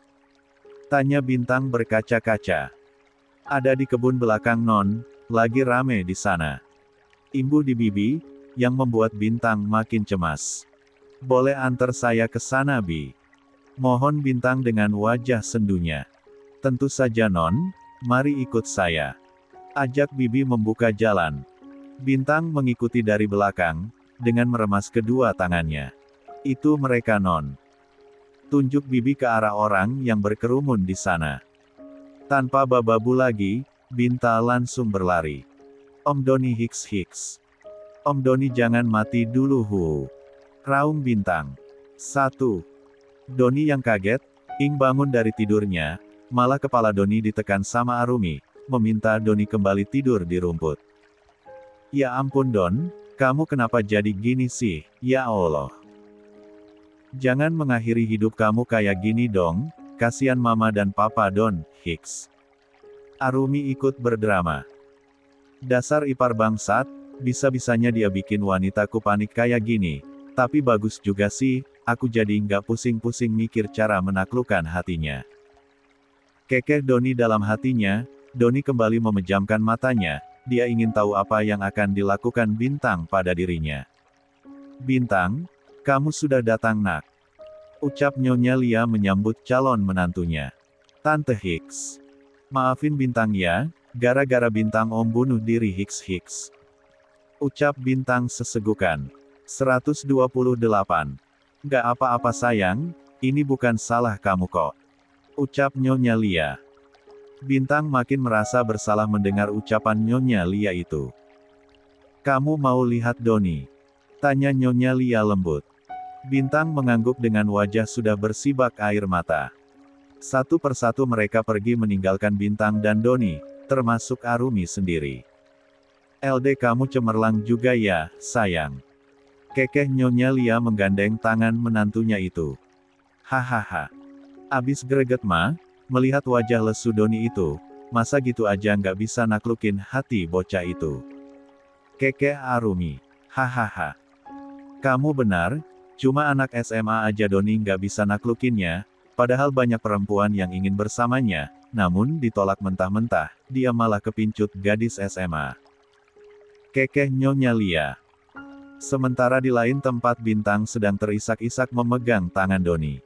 tanya Bintang berkaca-kaca. "Ada di kebun belakang Non, lagi rame di sana." Imbu di Bibi, yang membuat Bintang makin cemas. "Boleh antar saya ke sana Bi?" mohon Bintang dengan wajah sendunya. "Tentu saja Non, mari ikut saya." ajak Bibi membuka jalan. Bintang mengikuti dari belakang, dengan meremas kedua tangannya. "Itu mereka Non." tunjuk Bibi ke arah orang yang berkerumun di sana. Tanpa bababu lagi, Binta langsung berlari. "Om Doni hiks. Om Doni jangan mati dulu hu." raung Bintang. 1. Doni yang kaget, bangun dari tidurnya, malah kepala Doni ditekan sama Arumi, meminta Doni kembali tidur di rumput. "Ya ampun Don, kamu kenapa jadi gini sih, ya Allah. Jangan mengakhiri hidup kamu kayak gini dong, kasihan Mama dan Papa Don, hiks." Arumi ikut berdrama. "Dasar ipar bangsat, bisa-bisanya dia bikin wanitaku panik kayak gini, tapi bagus juga sih, aku jadi nggak pusing-pusing mikir cara menaklukkan hatinya." Kekeh Doni dalam hatinya, Doni kembali memejamkan matanya, dia ingin tahu apa yang akan dilakukan Bintang pada dirinya. "Bintang, kamu sudah datang nak," ucap Nyonya Lia menyambut calon menantunya. "Tante Hiks. Maafin Bintang ya, gara-gara Bintang Om bunuh diri hiks. ucap Bintang sesegukan. 128. "Gak apa-apa sayang, ini bukan salah kamu kok," ucap Nyonya Lia. Bintang makin merasa bersalah mendengar ucapan Nyonya Lia itu. "Kamu mau lihat Doni?" tanya Nyonya Lia lembut. Bintang mengangguk dengan wajah sudah bersibak air mata. Satu persatu mereka pergi meninggalkan Bintang dan Doni, termasuk Arumi sendiri. "LD kamu cemerlang juga ya, sayang." Kekeh Nyonya Lia menggandeng tangan menantunya itu. "Hahaha. Abis greget mah, melihat wajah lesu Doni itu, masa gitu aja nggak bisa naklukin hati bocah itu." Kekeh Arumi. "Hahaha. Kamu benar, cuma anak SMA aja Doni nggak bisa naklukinnya, padahal banyak perempuan yang ingin bersamanya, namun ditolak mentah-mentah, dia malah kepincut gadis SMA." Kekeh Nyonya Lia. Sementara di lain tempat Bintang sedang terisak-isak memegang tangan Doni.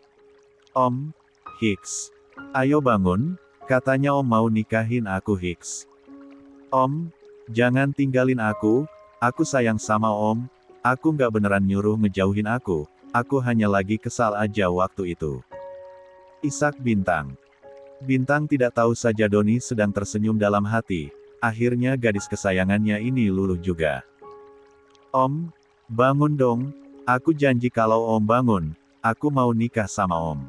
"Om, hiks. Ayo bangun, katanya Om mau nikahin aku hiks. Om, jangan tinggalin aku sayang sama Om, aku nggak beneran nyuruh ngejauhin aku hanya lagi kesal aja waktu itu." Isak Bintang. Bintang tidak tahu saja Doni sedang tersenyum dalam hati, akhirnya gadis kesayangannya ini luluh juga. "Om, bangun dong, aku janji kalau Om bangun, aku mau nikah sama Om,"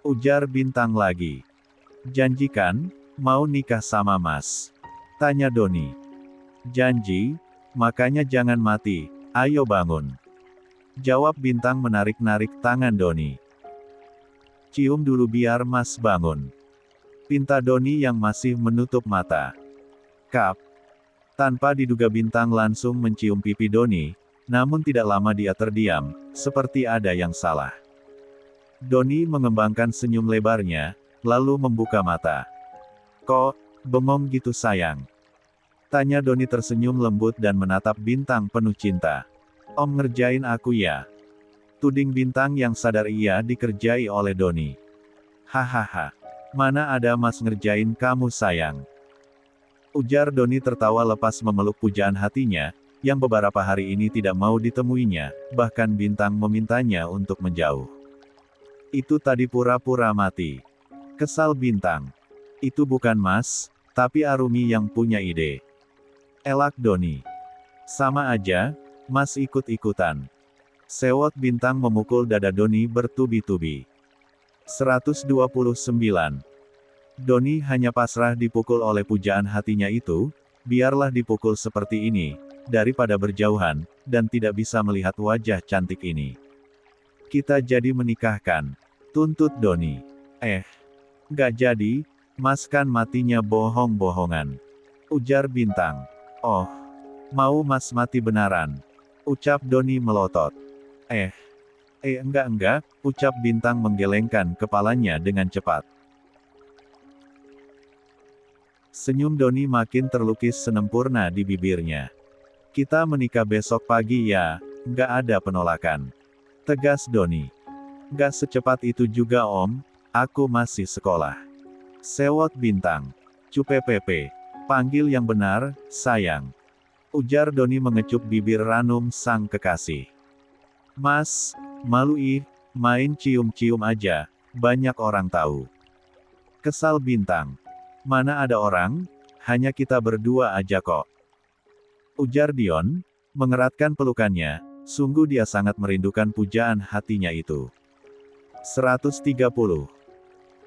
ujar Bintang lagi. "Janjikan, mau nikah sama Mas?" tanya Doni. "Janji, makanya jangan mati, ayo bangun," jawab Bintang menarik-narik tangan Doni. "Cium dulu biar Mas bangun," pinta Doni yang masih menutup mata. Kap. Tanpa diduga Bintang langsung mencium pipi Doni, namun tidak lama dia terdiam, seperti ada yang salah. Doni mengembangkan senyum lebarnya, lalu membuka mata. "Kok, bengong gitu sayang?" tanya Doni tersenyum lembut dan menatap Bintang penuh cinta. "Om ngerjain aku ya?" tuding Bintang yang sadar ia dikerjai oleh Doni. "Hahaha. Mana ada Mas ngerjain kamu sayang," ujar Doni tertawa lepas memeluk pujaan hatinya, yang beberapa hari ini tidak mau ditemuinya, bahkan Bintang memintanya untuk menjauh. "Itu tadi pura-pura mati." Kesal Bintang. "Itu bukan Mas, tapi Arumi yang punya ide," elak Doni. "Sama aja, Mas ikut-ikutan." Sewot Bintang memukul dada Doni bertubi-tubi. 129. Doni hanya pasrah dipukul oleh pujaan hatinya itu, biarlah dipukul seperti ini, daripada berjauhan, dan tidak bisa melihat wajah cantik ini. Kita jadi menikahkan, tuntut Doni. Nggak jadi, Mas kan matinya bohong-bohongan. Ujar Bintang. Oh, mau Mas mati benaran? Ucap Doni melotot. Enggak, ucap Bintang menggelengkan kepalanya dengan cepat. Senyum Doni makin terlukis senempurna di bibirnya. Kita menikah besok pagi ya, nggak ada penolakan. Tegas Doni. Nggak secepat itu juga Om, aku masih sekolah. Sewot Bintang. Cupe Pepe. Panggil yang benar, sayang. Ujar Doni mengecup bibir ranum sang kekasih. Mas, malu main cium-cium aja, banyak orang tahu. Kesal Bintang. Mana ada orang, hanya kita berdua aja kok. Ujar Dion, mengeratkan pelukannya, sungguh dia sangat merindukan pujaan hatinya itu. 130.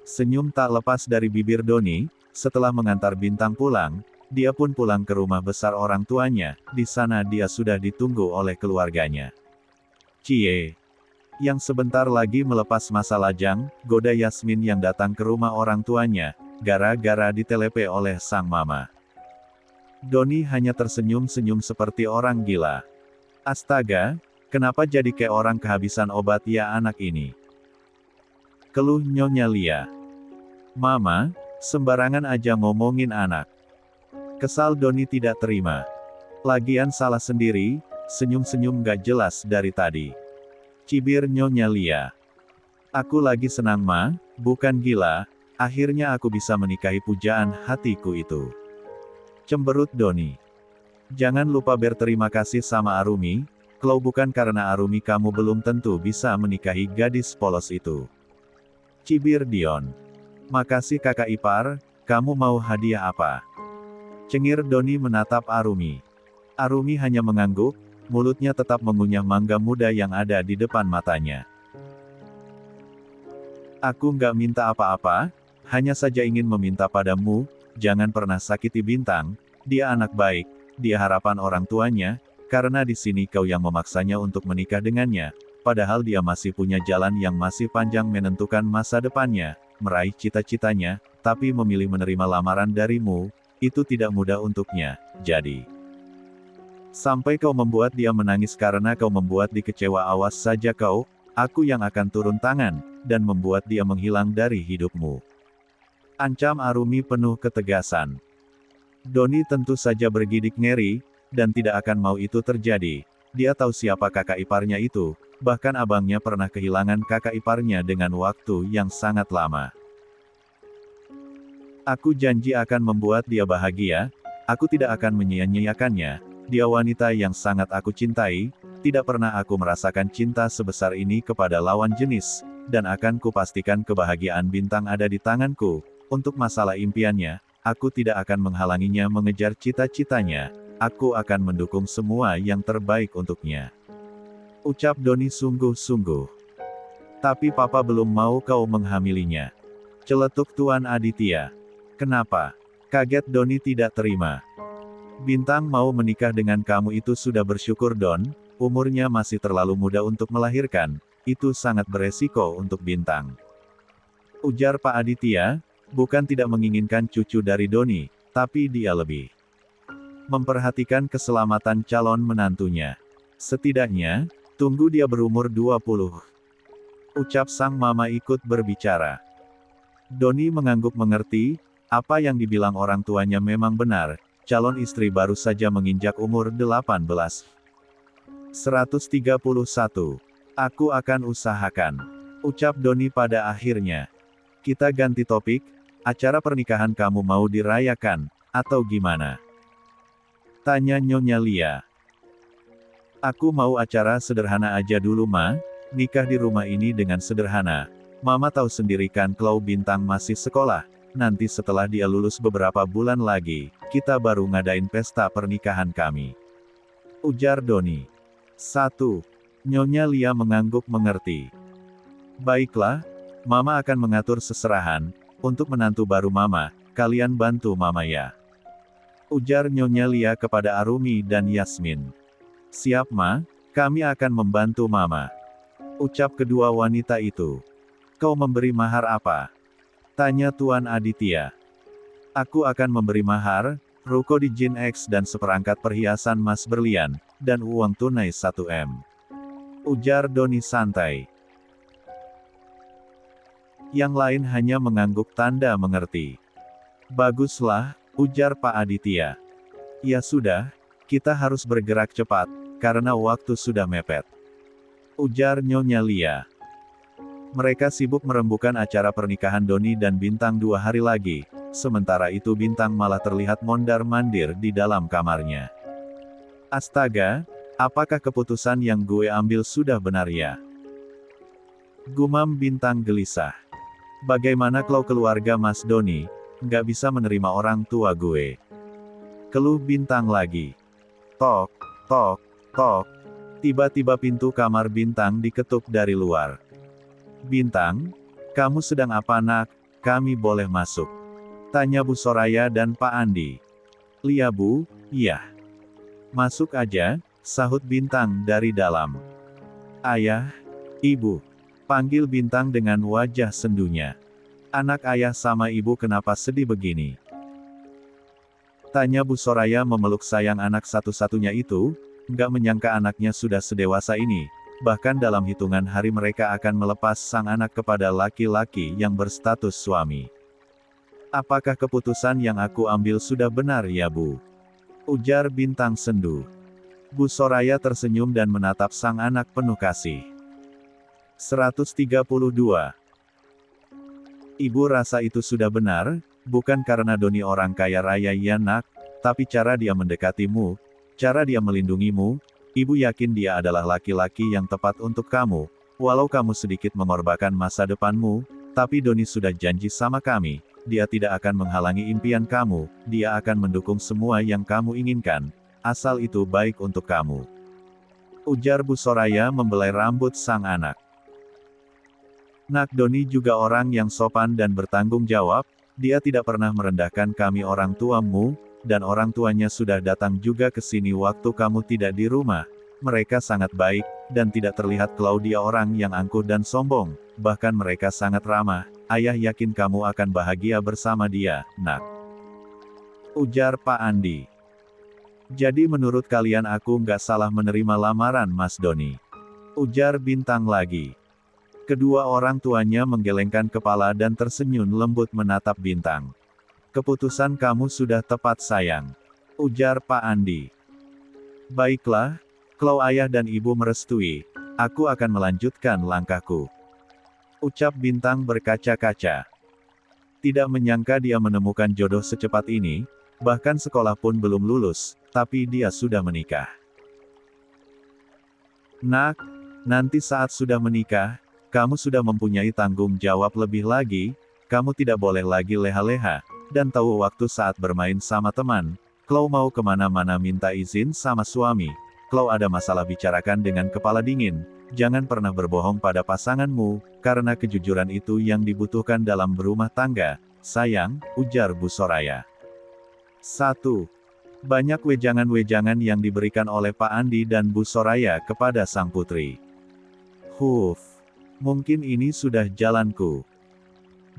Senyum tak lepas dari bibir Doni, setelah mengantar Bintang pulang, dia pun pulang ke rumah besar orang tuanya, di sana dia sudah ditunggu oleh keluarganya. Cie. Yang sebentar lagi melepas masa lajang, goda Yasmin yang datang ke rumah orang tuanya, gara-gara ditelepe oleh sang mama. Doni hanya tersenyum-senyum seperti orang gila. Astaga, kenapa jadi kayak orang kehabisan obat ya anak ini? Keluh Nyonya Lia. Mama, sembarangan aja ngomongin anak. Kesal Doni tidak terima. Lagian salah sendiri, senyum-senyum gak jelas dari tadi. Cibir Nyonya Lia. Aku lagi senang Ma, bukan gila, akhirnya aku bisa menikahi pujaan hatiku itu. Cemberut Doni. Jangan lupa berterima kasih sama Arumi, kalau bukan karena Arumi kamu belum tentu bisa menikahi gadis polos itu. Cibir Dion. Makasih kakak ipar, kamu mau hadiah apa? Cengir Doni menatap Arumi. Arumi hanya mengangguk, mulutnya tetap mengunyah mangga muda yang ada di depan matanya. Aku nggak minta apa-apa, hanya saja ingin meminta padamu, jangan pernah sakiti Bintang, dia anak baik, dia harapan orang tuanya, karena di sini kau yang memaksanya untuk menikah dengannya, padahal dia masih punya jalan yang masih panjang menentukan masa depannya, meraih cita-citanya, tapi memilih menerima lamaran darimu, itu tidak mudah untuknya, jadi. Sampai kau membuat dia menangis karena kau membuat dia kecewa, awas saja kau, aku yang akan turun tangan, dan membuat dia menghilang dari hidupmu. Ancam Arumi penuh ketegasan. Doni tentu saja bergidik ngeri, dan tidak akan mau itu terjadi. Dia tahu siapa kakak iparnya itu, bahkan abangnya pernah kehilangan kakak iparnya dengan waktu yang sangat lama. Aku janji akan membuat dia bahagia, aku tidak akan menyia-nyiakannya. Dia wanita yang sangat aku cintai, tidak pernah aku merasakan cinta sebesar ini kepada lawan jenis, dan akan kupastikan kebahagiaan Bintang ada di tanganku. Untuk masalah impiannya, aku tidak akan menghalanginya mengejar cita-citanya, aku akan mendukung semua yang terbaik untuknya. Ucap Doni sungguh-sungguh. Tapi papa belum mau kau menghamilinya. Celetuk Tuan Aditya. Kenapa? Kaget Doni tidak terima. Bintang mau menikah dengan kamu itu sudah bersyukur Don, umurnya masih terlalu muda untuk melahirkan, itu sangat beresiko untuk Bintang. Ujar Pak Aditya, bukan tidak menginginkan cucu dari Doni, tapi dia lebih memperhatikan keselamatan calon menantunya. Setidaknya, tunggu dia berumur 20. Ucap sang mama ikut berbicara. Doni mengangguk mengerti, apa yang dibilang orang tuanya memang benar. Calon istri baru saja menginjak umur 18. 131. Aku akan usahakan. Ucap Doni pada akhirnya. Kita ganti topik, acara pernikahan kamu mau dirayakan, atau gimana? Tanya Nyonya Lia. Aku mau acara sederhana aja dulu Ma, nikah di rumah ini dengan sederhana. Mama tahu sendiri kan kalau Bintang masih sekolah. Nanti setelah dia lulus beberapa bulan lagi, kita baru ngadain pesta pernikahan kami. Ujar Doni. 1. Nyonya Lia mengangguk mengerti. Baiklah, Mama akan mengatur seserahan, untuk menantu baru Mama, kalian bantu Mama ya. Ujar Nyonya Lia kepada Arumi dan Yasmin. Siap Ma, kami akan membantu Mama. Ucap kedua wanita itu. Kau memberi mahar apa? Tanya Tuan Aditya. Aku akan memberi mahar, ruko di Jin X dan seperangkat perhiasan emas berlian, dan uang tunai 1 M. Ujar Doni santai. Yang lain hanya mengangguk tanda mengerti. Baguslah, ujar Pak Aditya. Ya sudah, kita harus bergerak cepat, karena waktu sudah mepet. Ujar Nyonya Lia. Mereka sibuk merembukan acara pernikahan Doni dan Bintang 2 hari lagi, sementara itu Bintang malah terlihat mondar-mandir di dalam kamarnya. Astaga, apakah keputusan yang gue ambil sudah benar ya? Gumam Bintang gelisah. Bagaimana kalau keluarga Mas Doni, nggak bisa menerima orang tua gue? Keluh Bintang lagi. Tok, tok, tok. Tiba-tiba pintu kamar Bintang diketuk dari luar. Bintang, kamu sedang apa nak? Kami boleh masuk? Tanya Bu Soraya dan Pak Andi. Lia Bu, iya. Masuk aja, sahut Bintang dari dalam. Ayah, Ibu. Panggil Bintang dengan wajah sendunya. Anak ayah sama ibu kenapa sedih begini? Tanya Bu Soraya memeluk sayang anak satu-satunya itu, nggak menyangka anaknya sudah sedewasa ini, bahkan dalam hitungan hari mereka akan melepas sang anak kepada laki-laki yang berstatus suami. Apakah keputusan yang aku ambil sudah benar ya Bu? Ujar Bintang sendu. Bu Soraya tersenyum dan menatap sang anak penuh kasih. 132. Ibu rasa itu sudah benar, bukan karena Doni orang kaya raya ya nak, tapi cara dia mendekatimu, cara dia melindungimu, ibu yakin dia adalah laki-laki yang tepat untuk kamu, walau kamu sedikit mengorbankan masa depanmu, tapi Doni sudah janji sama kami, dia tidak akan menghalangi impian kamu, dia akan mendukung semua yang kamu inginkan, asal itu baik untuk kamu. Ujar Bu Soraya membelai rambut sang anak. Nak Doni juga orang yang sopan dan bertanggung jawab, dia tidak pernah merendahkan kami orang tuamu, dan orang tuanya sudah datang juga ke sini waktu kamu tidak di rumah. Mereka sangat baik, dan tidak terlihat kalau dia orang yang angkuh dan sombong, bahkan mereka sangat ramah, ayah yakin kamu akan bahagia bersama dia, nak. Ujar Pak Andi. Jadi menurut kalian aku nggak salah menerima lamaran Mas Doni? Ujar Bintang lagi. Kedua orang tuanya menggelengkan kepala dan tersenyum lembut menatap Bintang. Keputusan kamu sudah tepat sayang. Ujar Pak Andi. Baiklah, kalau ayah dan ibu merestui, aku akan melanjutkan langkahku. Ucap Bintang berkaca-kaca. Tidak menyangka dia menemukan jodoh secepat ini, bahkan sekolah pun belum lulus, tapi dia sudah menikah. Nak, nanti saat sudah menikah, kamu sudah mempunyai tanggung jawab lebih lagi, kamu tidak boleh lagi leha-leha, dan tahu waktu saat bermain sama teman, kalau mau kemana-mana minta izin sama suami, kalau ada masalah bicarakan dengan kepala dingin, jangan pernah berbohong pada pasanganmu, karena kejujuran itu yang dibutuhkan dalam berumah tangga, sayang, ujar Bu Soraya. 1. Banyak wejangan-wejangan yang diberikan oleh Pak Andi dan Bu Soraya kepada sang putri. Mungkin ini sudah jalanku.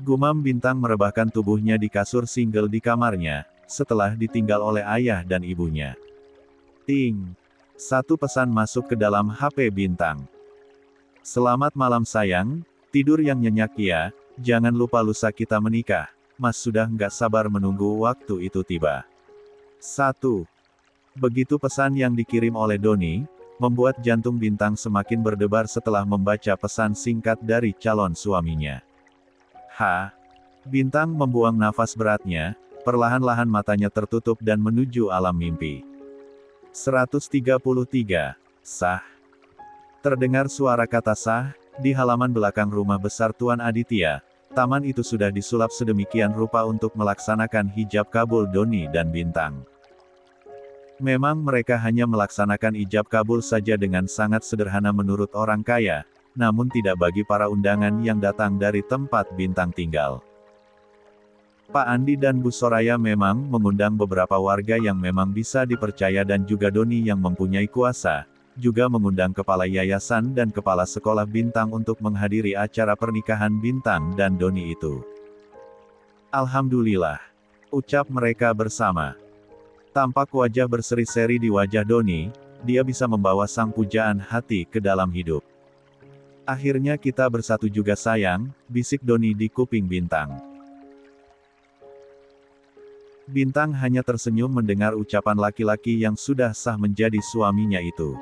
Gumam Bintang merebahkan tubuhnya di kasur single di kamarnya, setelah ditinggal oleh ayah dan ibunya. Ting. Satu pesan masuk ke dalam HP Bintang. Selamat malam sayang, tidur yang nyenyak ya, jangan lupa lusa kita menikah, Mas sudah nggak sabar menunggu waktu itu tiba. 1. Begitu pesan yang dikirim oleh Doni, membuat jantung Bintang semakin berdebar setelah membaca pesan singkat dari calon suaminya. Bintang membuang nafas beratnya, perlahan-lahan matanya tertutup dan menuju alam mimpi. 133. Sah. Terdengar suara kata sah, di halaman belakang rumah besar Tuan Aditya, taman itu sudah disulap sedemikian rupa untuk melaksanakan hijab kabul Doni dan Bintang. Memang mereka hanya melaksanakan ijab kabul saja dengan sangat sederhana menurut orang kaya, namun tidak bagi para undangan yang datang dari tempat Bintang tinggal. Pak Andi dan Bu Soraya memang mengundang beberapa warga yang memang bisa dipercaya dan juga Doni yang mempunyai kuasa, juga mengundang kepala yayasan dan kepala sekolah Bintang untuk menghadiri acara pernikahan Bintang dan Doni itu. Alhamdulillah, ucap mereka bersama. Tampak wajah berseri-seri di wajah Doni, dia bisa membawa sang pujaan hati ke dalam hidup. Akhirnya kita bersatu juga sayang, bisik Doni di kuping Bintang. Bintang hanya tersenyum mendengar ucapan laki-laki yang sudah sah menjadi suaminya itu.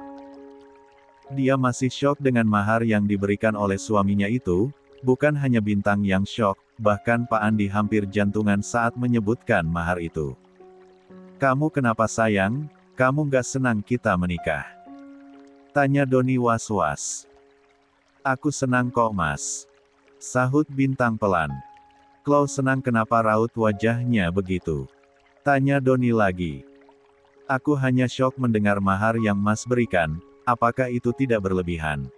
Dia masih syok dengan mahar yang diberikan oleh suaminya itu, bukan hanya Bintang yang syok, bahkan Pak Andi hampir jantungan saat menyebutkan mahar itu. "Kamu kenapa sayang, kamu gak senang kita menikah?" tanya Doni was-was. "Aku senang kok mas," sahut Bintang pelan. "Klau senang kenapa?" raut wajahnya begitu. Tanya Doni lagi. "Aku hanya syok mendengar mahar yang mas berikan, apakah itu tidak berlebihan?"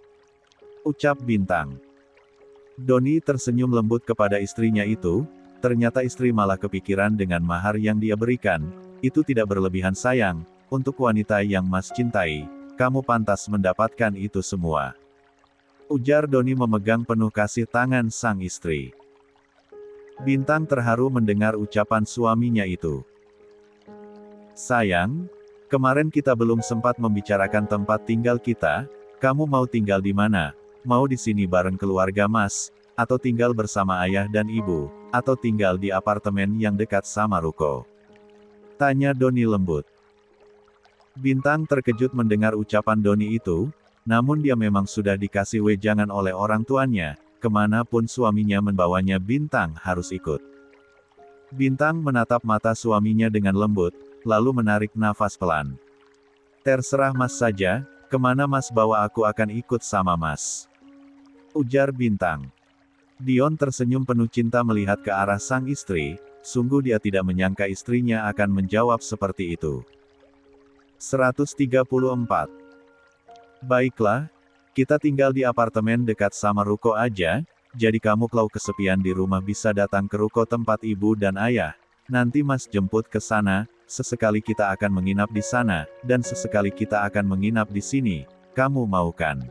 ucap Bintang. Doni tersenyum lembut kepada istrinya itu, ternyata istri malah kepikiran dengan mahar yang dia berikan, "Itu tidak berlebihan sayang, untuk wanita yang mas cintai, kamu pantas mendapatkan itu semua," ujar Doni memegang penuh kasih tangan sang istri. Bintang terharu mendengar ucapan suaminya itu. "Sayang, kemarin kita belum sempat membicarakan tempat tinggal kita, kamu mau tinggal di mana? Mau di sini bareng keluarga mas, atau tinggal bersama ayah dan ibu, atau tinggal di apartemen yang dekat sama ruko?" tanya Doni lembut. Bintang terkejut mendengar ucapan Doni itu, namun dia memang sudah dikasih wejangan oleh orang tuanya, kemanapun suaminya membawanya Bintang harus ikut. Bintang menatap mata suaminya dengan lembut, lalu menarik nafas pelan. "Terserah mas saja, kemana mas bawa aku akan ikut sama mas," ujar Bintang. Dion tersenyum penuh cinta melihat ke arah sang istri, sungguh dia tidak menyangka istrinya akan menjawab seperti itu. 134. "Baiklah, kita tinggal di apartemen dekat sama ruko aja, jadi kamu kalau kesepian di rumah bisa datang ke ruko tempat ibu dan ayah, nanti mas jemput ke sana, sesekali kita akan menginap di sana, dan sesekali kita akan menginap di sini, kamu mau kan?"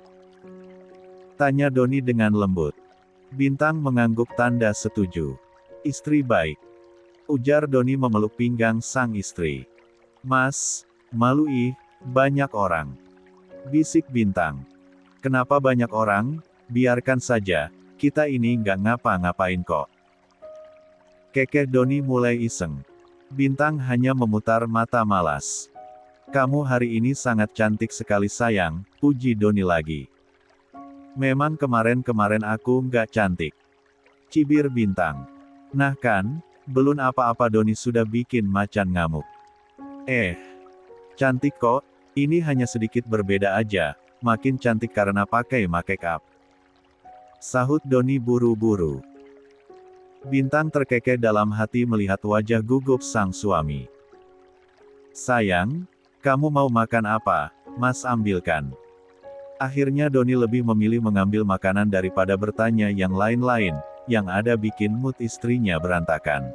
tanya Doni dengan lembut. Bintang mengangguk tanda setuju. "Istri baik," ujar Doni memeluk pinggang sang istri. "Mas, malu ih, banyak orang," bisik Bintang. "Kenapa banyak orang? Biarkan saja, kita ini nggak ngapa-ngapain kok." Kekeh Doni mulai iseng. Bintang hanya memutar mata malas. "Kamu hari ini sangat cantik sekali sayang," puji Doni lagi. "Memang kemarin-kemarin aku nggak cantik," cibir Bintang. "Nah kan, belum apa-apa Doni sudah bikin macan ngamuk." Cantik kok, ini hanya sedikit berbeda aja, makin cantik karena pakai make up," sahut Doni buru-buru. Bintang terkekeh dalam hati melihat wajah gugup sang suami. "Sayang, kamu mau makan apa? Mas ambilkan." Akhirnya Doni lebih memilih mengambil makanan daripada bertanya yang lain-lain, yang ada bikin mood istrinya berantakan.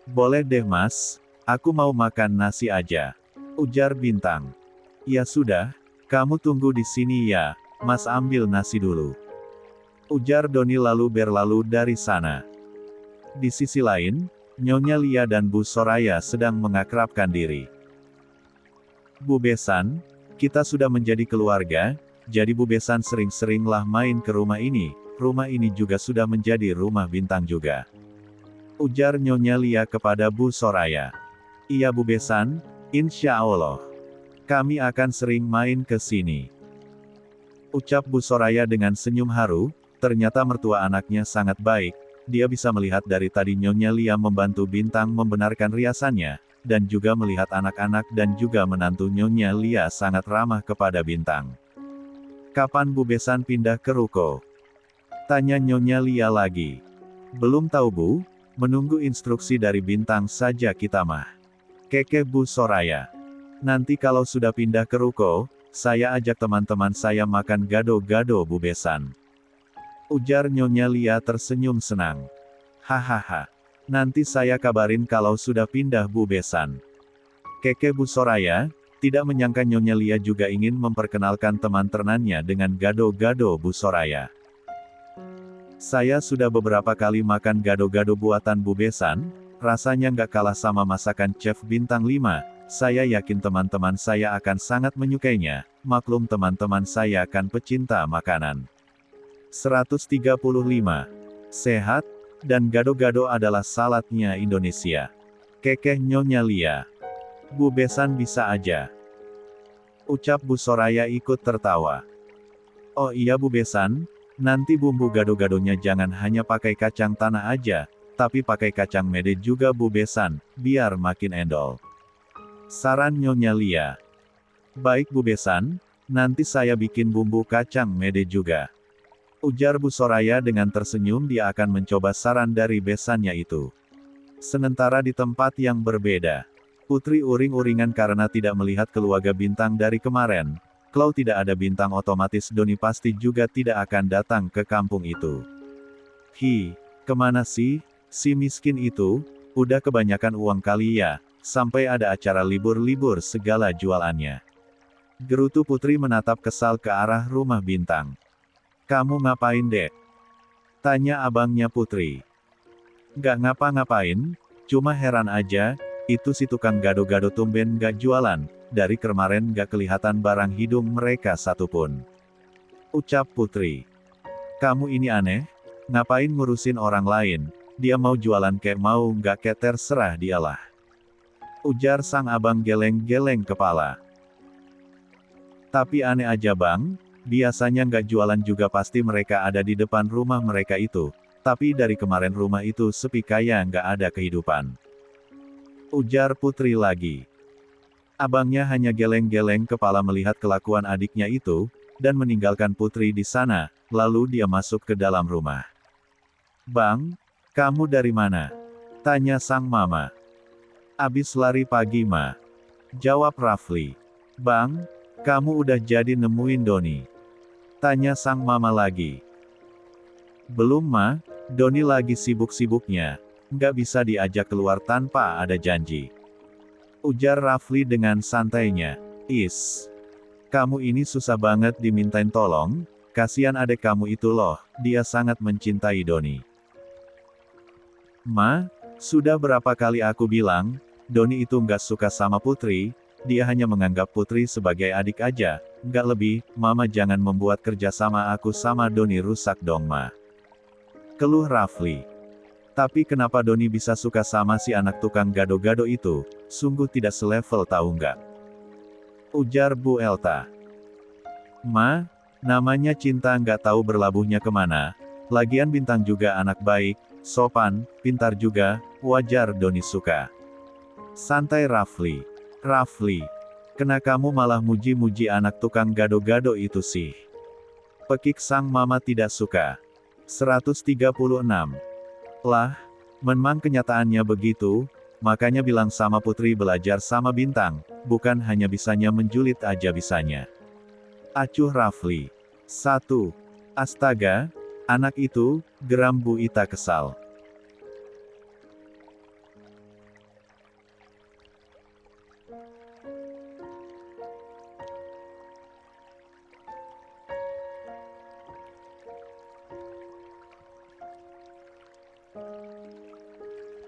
"Boleh deh mas, aku mau makan nasi aja," ujar Bintang. "Ya sudah, kamu tunggu di sini ya, mas ambil nasi dulu," ujar Doni lalu berlalu dari sana. Di sisi lain, Nyonya Lia dan Bu Soraya sedang mengakrabkan diri. "Bu Besan, kita sudah menjadi keluarga, jadi Bu Besan sering-seringlah main ke rumah ini juga sudah menjadi rumah Bintang juga," ujar Nyonya Lia kepada Bu Soraya. "Iya Bu Besan, insya Allah. Kami akan sering main ke sini," ucap Bu Soraya dengan senyum haru, ternyata mertua anaknya sangat baik. Dia bisa melihat dari tadi Nyonya Lia membantu Bintang membenarkan riasannya, dan juga melihat anak-anak dan juga menantu Nyonya Lia sangat ramah kepada Bintang. "Kapan Bu Besan pindah ke ruko?" tanya Nyonya Lia lagi. "Belum tahu Bu, menunggu instruksi dari Bintang saja kita mah," kekeh Bu Soraya. "Nanti kalau sudah pindah ke ruko, saya ajak teman-teman saya makan gado-gado Bu Besan. Ujar Nyonya Lia tersenyum senang. Hahaha. Nanti saya kabarin kalau sudah pindah Bu Besan. Keke Bu Soraya, tidak menyangka Nyonya Lia juga ingin memperkenalkan teman ternannya dengan gado-gado Bu Soraya. Saya sudah beberapa kali makan gado-gado buatan Bu Besan, rasanya nggak kalah sama masakan chef bintang 5, saya yakin teman-teman saya akan sangat menyukainya, maklum teman-teman saya kan pecinta makanan. 135. Sehat, dan gado-gado adalah saladnya Indonesia. Kekeh Nyonya Lia. Bu Besan bisa aja. Ucap Bu Soraya ikut tertawa. Oh iya Bu Besan, nanti bumbu gado-gadonya jangan hanya pakai kacang tanah aja, tapi pakai kacang mede juga Bu Besan, biar makin endol. Saran Nyonya Lia. Baik Bu Besan, nanti saya bikin bumbu kacang mede juga. Ujar Bu Soraya dengan tersenyum dia akan mencoba saran dari besannya itu. Sementara di tempat yang berbeda, Putri uring-uringan karena tidak melihat keluarga Bintang dari kemarin. Kalau tidak ada Bintang otomatis Doni pasti juga tidak akan datang ke kampung itu. Hi, kemana sih, si miskin itu, udah kebanyakan uang kali ya, sampai ada acara libur-libur segala jualannya. Gerutu Putri menatap kesal ke arah rumah Bintang. Kamu ngapain dek? Tanya abangnya Putri. Gak ngapa-ngapain, cuma heran aja, itu si tukang gado-gado tumben gak jualan, dari kemarin gak kelihatan barang hidung mereka satupun. Ucap Putri. Kamu ini aneh, ngapain ngurusin orang lain, dia mau jualan kayak mau gak kayak terserah dialah. Ujar sang abang geleng-geleng kepala. Tapi aneh aja bang, biasanya nggak jualan juga pasti mereka ada di depan rumah mereka itu, tapi dari kemarin rumah itu sepi kayak nggak ada kehidupan. Ujar Putri lagi. Abangnya hanya geleng-geleng kepala melihat kelakuan adiknya itu, dan meninggalkan Putri di sana, lalu dia masuk ke dalam rumah. Bang, kamu dari mana? Tanya sang mama. Abis lari pagi ma. Jawab Rafli. Bang, kamu udah jadi nemuin Doni? Tanya sang mama lagi. Belum ma, Doni lagi sibuk-sibuknya, nggak bisa diajak keluar tanpa ada janji. Ujar Rafli dengan santainya. Is, kamu ini susah banget dimintain tolong, kasihan adek kamu itu loh, dia sangat mencintai Doni. Ma, sudah berapa kali aku bilang, Doni itu nggak suka sama Putri, dia hanya menganggap Putri sebagai adik aja, nggak lebih, mama jangan membuat kerja sama aku sama Doni rusak dong ma. Keluh Rafli. Tapi kenapa Doni bisa suka sama si anak tukang gado-gado itu, sungguh tidak selevel tahu nggak? Ujar Bu Elta. Ma, namanya cinta nggak tahu berlabuhnya kemana, lagian Bintang juga anak baik, sopan, pintar juga, wajar Doni suka. Santai Rafli. Rafli, kena kamu malah muji-muji anak tukang gado-gado itu sih. Pekik sang mama tidak suka. 136. Lah, memang kenyataannya begitu, makanya bilang sama Putri belajar sama Bintang, bukan hanya bisanya menjulit aja bisanya. Acuh Rafli. 1. Astaga, anak itu, geram Bu Ita kesal.